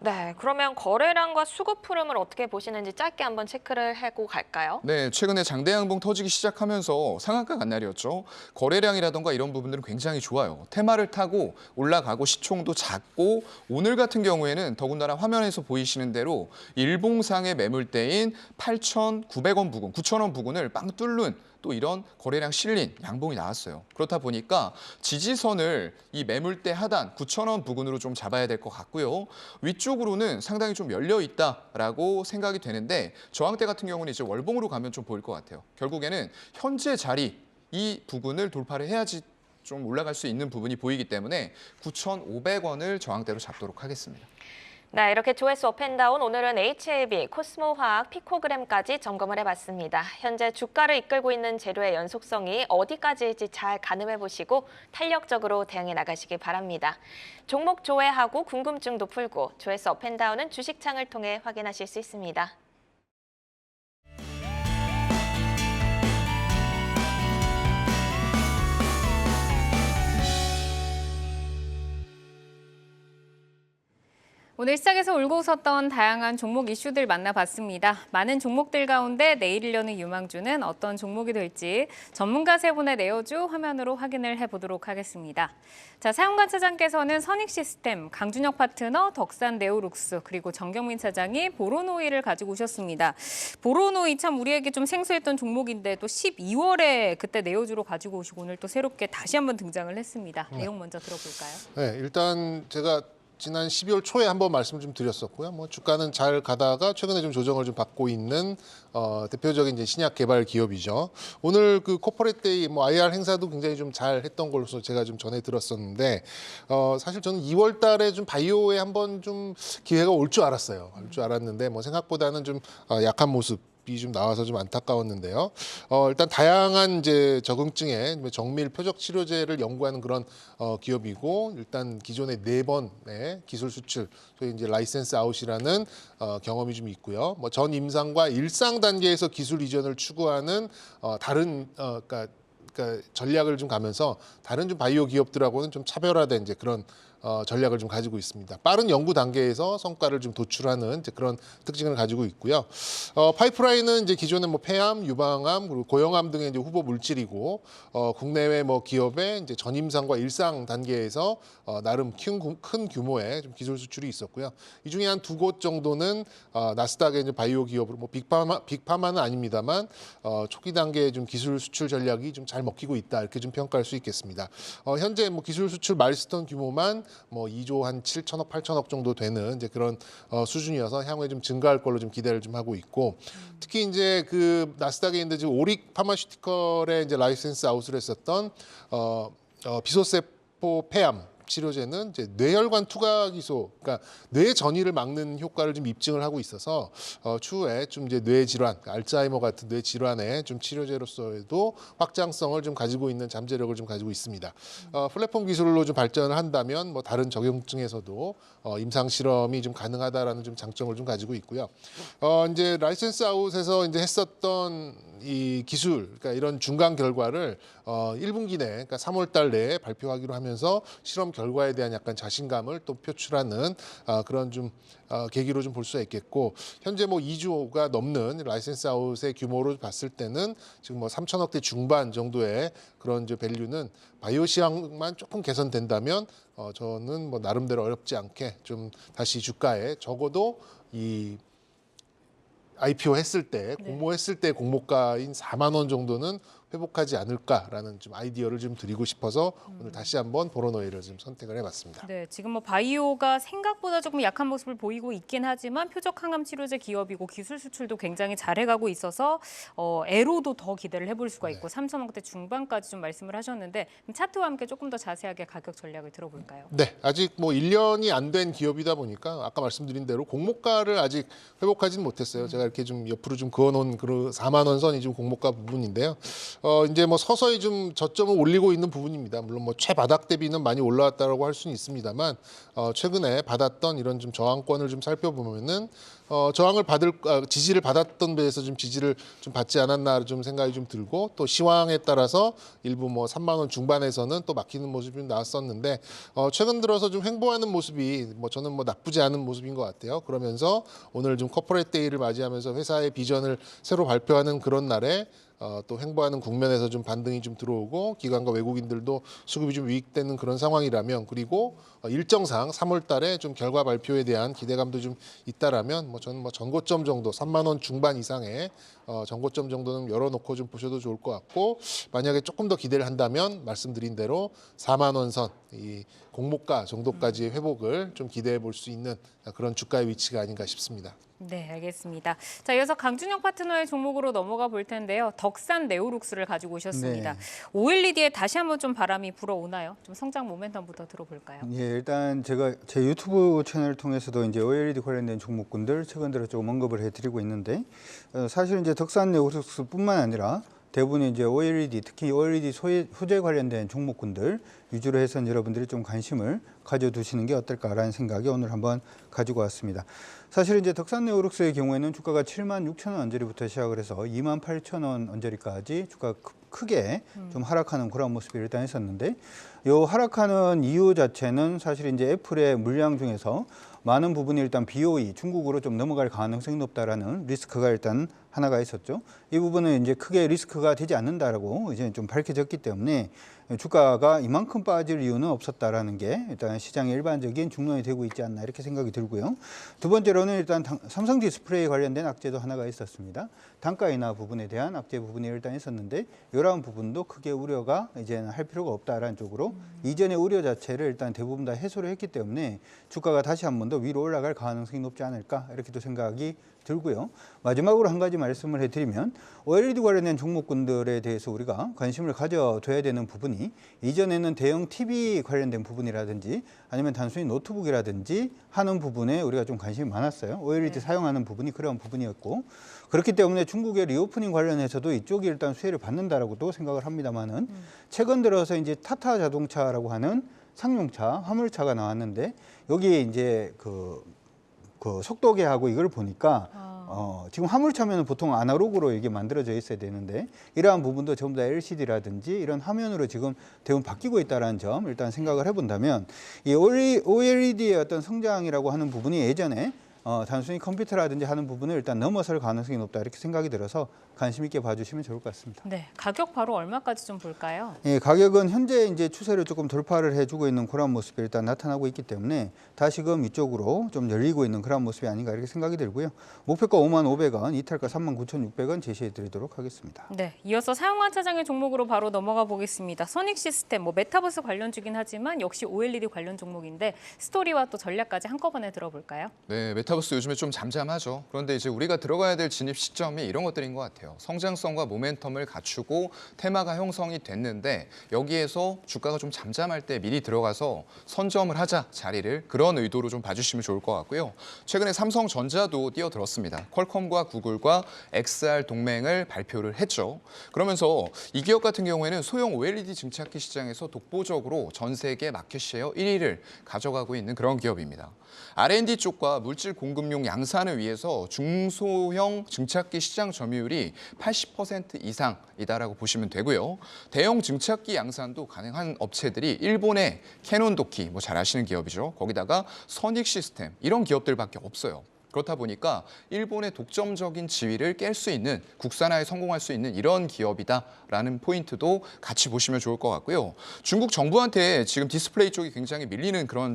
네, 그러면 거래량과 수급 흐름을 어떻게 보시는지 짧게 한번 체크를 하고 갈까요? 네, 최근에 장대양봉 터지기 시작하면서 상한가 간 날이었죠. 거래량이라던가 이런 부분들은 굉장히 좋아요. 테마를 타고 올라가고 시총도 작고 오늘 같은 경우에는 더군다나 화면에서 보이시는 대로 일봉상의 매물대인 8,900원 부근, 9,000원 부근을 빵 뚫는 또 이런 거래량 실린 양봉이 나왔어요. 그렇다 보니까 지지선을 이 매물대 하단 9,000원 부근으로 좀 잡아야 될 것 같고요. 위쪽으로는 상당히 좀 열려 있다라고 생각이 되는데 저항대 같은 경우는 이제 월봉으로 가면 좀 보일 것 같아요. 결국에는 현재 자리 이 부분을 돌파를 해야지 좀 올라갈 수 있는 부분이 보이기 때문에 9,500원을 저항대로 잡도록 하겠습니다. 네, 이렇게 조회수 업앤다운 오늘은 HLB, 코스모화학, 피코그램까지 점검을 해봤습니다. 현재 주가를 이끌고 있는 재료의 연속성이 어디까지일지 잘 가늠해보시고 탄력적으로 대응해 나가시기 바랍니다. 종목 조회하고 궁금증도 풀고 조회수 업앤다운은 주식창을 통해 확인하실 수 있습니다. 오늘 시장에서 울고 웃었던 다양한 종목 이슈들 만나봤습니다. 많은 종목들 가운데 내일을 여는 유망주는 어떤 종목이 될지 전문가 세 분의 내어주 화면으로 확인을 해보도록 하겠습니다. 자, 사용관 차장께서는 선익시스템, 강준혁 파트너, 덕산 네오룩스, 그리고 정경민 차장이 보로노이를 가지고 오셨습니다. 보로노이 참 우리에게 좀 생소했던 종목인데 또 12월에 그때 내어주로 가지고 오시고 오늘 또 새롭게 다시 한번 등장을 했습니다. 내용 먼저 들어볼까요? 네, 일단 제가 지난 12월 초에 한번 말씀을 좀 드렸었고요. 뭐 주가는 잘 가다가 최근에 좀 조정을 좀 받고 있는 대표적인 이제 신약 개발 기업이죠. 오늘 그 코퍼레이트 데이 뭐 IR 행사도 굉장히 좀 잘 했던 걸로서 제가 좀 전해 들었었는데 사실 저는 2월 달에 좀 바이오에 한번 좀 기회가 올 줄 알았어요. 올 줄 알았는데 뭐 생각보다는 좀 약한 모습 이 좀 나와서 좀 안타까웠는데요. 일단 다양한 이제 적응증의 정밀 표적 치료제를 연구하는 그런 기업이고 일단 기존의 4번의 기술 수출, 소위 이제 라이센스 아웃이라는 경험이 좀 있고요. 뭐 전 임상과 일상 단계에서 기술 이전을 추구하는 다른 그러니까 전략을 좀 가면서 다른 좀 바이오 기업들하고는 좀 차별화된 이제 그런 전략을 좀 가지고 있습니다. 빠른 연구 단계에서 성과를 좀 도출하는 이제 그런 특징을 가지고 있고요. 파이프라인은 이제 기존의 뭐 폐암, 유방암, 그리고 고형암 등의 이제 후보 물질이고 국내외 뭐 기업의 이제 전임상과 일상 단계에서 나름 큰 규모의 좀 기술 수출이 있었고요. 이 중에 한 2곳 정도는 나스닥의 이제 바이오 기업으로 뭐 빅파마는 아닙니다만 초기 단계의 좀 기술 수출 전략이 좀 잘 먹히고 있다 이렇게 좀 평가할 수 있겠습니다. 현재 뭐 기술 수출 마일스톤 규모만 뭐 2조 한 7천억, 8천억 정도 되는 이제 그런 수준이어서 향후에 좀 증가할 걸로 좀 기대를 좀 하고 있고 특히 이제 그 나스닥에 있는 지금 오릭 파마슈티컬의 이제 라이센스 아웃을 했었던 비소세포 폐암 치료제는 이제 뇌혈관 투과 기소, 그러니까 뇌 전이를 막는 효과를 좀 입증을 하고 있어서 추후에 좀 이제 뇌 질환, 알츠하이머 같은 뇌 질환의 좀 치료제로서에도 확장성을 좀 가지고 있는 잠재력을 좀 가지고 있습니다. 플랫폼 기술로 좀 발전을 한다면 뭐 다른 적용증에서도 임상 실험이 좀 가능하다라는 좀 장점을 좀 가지고 있고요. 이제 라이센스 아웃에서 이제 했었던 이 기술, 그러니까 이런 중간 결과를 1분기 내, 그러니까 3월 달 내에 발표하기로 하면서 실험 결과에 대한 약간 자신감을 또 표출하는 그런 좀 계기로 좀 볼 수가 있겠고 현재 뭐 2조가 넘는 라이센스 아웃의 규모로 봤을 때는 지금 뭐 3천억대 중반 정도의 그런 이제 밸류는 바이오 시장만 조금 개선된다면 저는 뭐 나름대로 어렵지 않게 좀 다시 주가에 적어도 이 IPO 했을 때 공모했을 때 공모가인 4만 원 정도는 회복하지 않을까라는 좀 아이디어를 좀 드리고 싶어서 오늘 다시 한번 보로노이를 좀 선택을 해봤습니다. 네, 지금 뭐 바이오가 생각보다 조금 약한 모습을 보이고 있긴 하지만 표적 항암 치료제 기업이고 기술 수출도 굉장히 잘해가고 있어서 에로도 더 기대를 해볼 수가 있고 3천억대 중반까지 좀 말씀을 하셨는데 차트와 함께 조금 더 자세하게 가격 전략을 들어볼까요? 네, 아직 뭐 1년이 안 된 기업이다 보니까 아까 말씀드린 대로 공모가를 아직 회복하지는 못했어요. 제가 이렇게 좀 옆으로 좀 그어놓은 그 4만 원 선이 좀 공모가 부분인데요. 이제 뭐 서서히 좀 저점을 올리고 있는 부분입니다. 물론 뭐 최바닥 대비는 많이 올라왔다라고 할 수는 있습니다만 최근에 받았던 이런 좀 저항권을 좀 살펴보면은 지지를 받았던 데에서 좀 지지를 좀 받지 않았나 좀 생각이 좀 들고 또 시황에 따라서 일부 뭐 3만 원 중반에서는 또 막히는 모습이 좀 나왔었는데 최근 들어서 좀 횡보하는 모습이 뭐 저는 뭐 나쁘지 않은 모습인 것 같아요. 그러면서 오늘 좀 코퍼레이트 데이를 맞이하면서 회사의 비전을 새로 발표하는 그런 날에 또 횡보하는 국면에서 좀 반등이 좀 들어오고 기관과 외국인들도 수급이 좀 유익되는 그런 상황이라면 그리고 일정상 3월 달에 좀 결과 발표에 대한 기대감도 좀 있다라면 뭐 저는 뭐 전고점 정도 3만 원 중반 이상의 전고점 정도는 열어놓고 좀 보셔도 좋을 것 같고 만약에 조금 더 기대를 한다면 말씀드린 대로 4만 원 선 이 공모가 정도까지의 회복을 좀 기대해 볼 수 있는 그런 주가의 위치가 아닌가 싶습니다. 네, 알겠습니다. 자, 이어서 강준영 파트너의 종목으로 넘어가 볼 텐데요. 덕산 네오룩스를 가지고 오셨습니다. 네. OLED에 다시 한번 좀 바람이 불어오나요? 좀 성장 모멘텀부터 들어볼까요? 예, 일단 제가 제 유튜브 채널을 통해서도 이제 OLED 관련된 종목군들 최근 들어 좀 언급을 해드리고 있는데 사실 이제 덕산 네오룩스뿐만 아니라 대부분 이제 OLED 특히 OLED 소재 관련된 종목군들 위주로 해서 여러분들이 좀 관심을 가져두시는 게 어떨까라는 생각이 오늘 한번 가지고 왔습니다. 사실 이제 덕산 네오룩스의 경우에는 주가가 7만 6천 원 언저리부터 시작을 해서 2만 8천 원 언저리까지 주가 크게 좀 하락하는 그런 모습이 일단 있었는데 이 하락하는 이유 자체는 사실 이제 애플의 물량 중에서 많은 부분이 일단 BOE 중국으로 좀 넘어갈 가능성이 높다라는 리스크가 일단 하나가 있었죠. 이 부분은 이제 크게 리스크가 되지 않는다라고 이제 좀 밝혀졌기 때문에 주가가 이만큼 빠질 이유는 없었다라는 게 일단 시장의 일반적인 중론이 되고 있지 않나 이렇게 생각이 들고요. 두 번째로는 일단 삼성 디스플레이 관련된 악재도 하나가 있었습니다. 단가 인하 부분에 대한 악재 부분이 일단 있었는데 이러한 부분도 크게 우려가 이제는 할 필요가 없다라는 쪽으로 이전의 우려 자체를 일단 대부분 다 해소를 했기 때문에 주가가 다시 한 번 더 위로 올라갈 가능성이 높지 않을까 이렇게도 생각이 들고요. 마지막으로 한 가지 말씀을 해드리면 OLED 관련된 종목군들에 대해서 우리가 관심을 가져둬야 되는 부분이 이전에는 대형 TV 관련된 부분이라든지 아니면 단순히 노트북이라든지 하는 부분에 우리가 좀 관심이 많았어요. OLED 사용하는 부분이 그런 부분이었고 그렇기 때문에 중국의 리오프닝 관련해서도 이쪽이 일단 수혜를 받는다라고도 생각을 합니다만은 최근 들어서 이제 타타 자동차라고 하는 상용차, 화물차가 나왔는데 여기에 이제 그 속도계하고 이걸 보니까 지금 화물차면 보통 아날로그로 이게 만들어져 있어야 되는데 이러한 부분도 전부 다 LCD라든지 이런 화면으로 지금 대부분 바뀌고 있다는 점 일단 생각을 해본다면 이 OLED의 어떤 성장이라고 하는 부분이 예전에 단순히 컴퓨터라든지 하는 부분을 일단 넘어설 가능성이 높다 이렇게 생각이 들어서 관심 있게 봐주시면 좋을 것 같습니다. 네, 가격 바로 얼마까지 좀 볼까요? 예, 가격은 현재 이제 추세를 조금 돌파를 해주고 있는 그런 모습이 일단 나타나고 있기 때문에 다시금 이쪽으로 좀 열리고 있는 그런 모습이 아닌가 이렇게 생각이 들고요. 목표가 5만 500원, 이탈가 3만 9,600원 제시해드리도록 하겠습니다. 네, 이어서 사용한 차장의 종목으로 바로 넘어가 보겠습니다. 소닉 시스템, 메타버스 관련주긴 하지만 역시 OLED 관련 종목인데 스토리와 또 전략까지 한꺼번에 들어볼까요? 네, 메타버스 요즘에 좀 잠잠하죠. 그런데 이제 우리가 들어가야 될 진입 시점이 이런 것들인 것 같아요. 성장성과 모멘텀을 갖추고 테마가 형성이 됐는데 여기에서 주가가 좀 잠잠할 때 미리 들어가서 선점을 하자 자리를 그런 의도로 좀 봐주시면 좋을 것 같고요. 최근에 삼성전자도 뛰어들었습니다. 퀄컴과 구글과 XR 동맹을 발표를 했죠. 그러면서 이 기업 같은 경우에는 소형 OLED 증착기 시장에서 독보적으로 전 세계 마켓 쉐어 1위를 가져가고 있는 그런 기업입니다. R&D 쪽과 물질 공급용 양산을 위해서 중소형 증착기 시장 점유율이 80% 이상이다라고 보시면 되고요. 대형 증착기 양산도 가능한 업체들이 일본의 캐논도키, 뭐 잘 아시는 기업이죠. 거기다가 선익 시스템 이런 기업들밖에 없어요. 그렇다 보니까 일본의 독점적인 지위를 깰 수 있는 국산화에 성공할 수 있는 이런 기업이다라는 포인트도 같이 보시면 좋을 것 같고요. 중국 정부한테 지금 디스플레이 쪽이 굉장히 밀리는 그런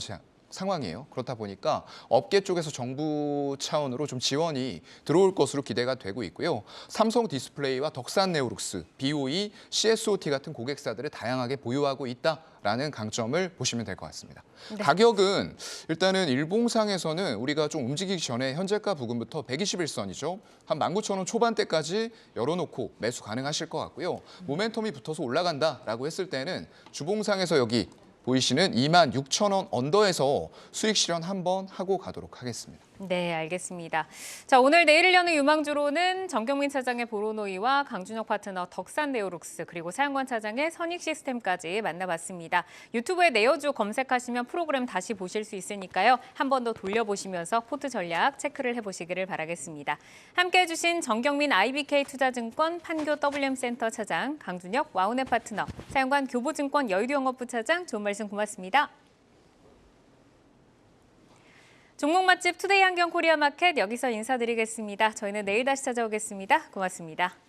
상황이에요. 그렇다 보니까 업계 쪽에서 정부 차원으로 좀 지원이 들어올 것으로 기대가 되고 있고요. 삼성 디스플레이와 덕산 네오룩스, BOE, CSOT 같은 고객사들을 다양하게 보유하고 있다라는 강점을 보시면 될 것 같습니다. 네. 가격은 일단은 일봉상에서는 우리가 좀 움직이기 전에 현재가 부근부터 121선이죠. 한 19,000원 초반대까지 열어놓고 매수 가능하실 것 같고요. 모멘텀이 붙어서 올라간다라고 했을 때는 주봉상에서 여기 보이시는 26,000원 언더에서 수익 실현 한번 하고 가도록 하겠습니다. 네, 알겠습니다. 자, 오늘 내일을 여는 유망주로는 정경민 차장의 보로노이와 강준혁 파트너 덕산 네오룩스 그리고 사양관 차장의 선익 시스템까지 만나봤습니다. 유튜브에 내어주 검색하시면 프로그램 다시 보실 수 있으니까요. 한 번 더 돌려보시면서 포트 전략 체크를 해보시기를 바라겠습니다. 함께해 주신 정경민 IBK 투자증권 판교 WM센터 차장, 강준혁 와우넷 파트너, 사양관 교보증권 여의도영업부 차장 좋은 말씀 고맙습니다. 종목 맛집 투데이 한경 코리아 마켓 여기서 인사드리겠습니다. 저희는 내일 다시 찾아오겠습니다. 고맙습니다.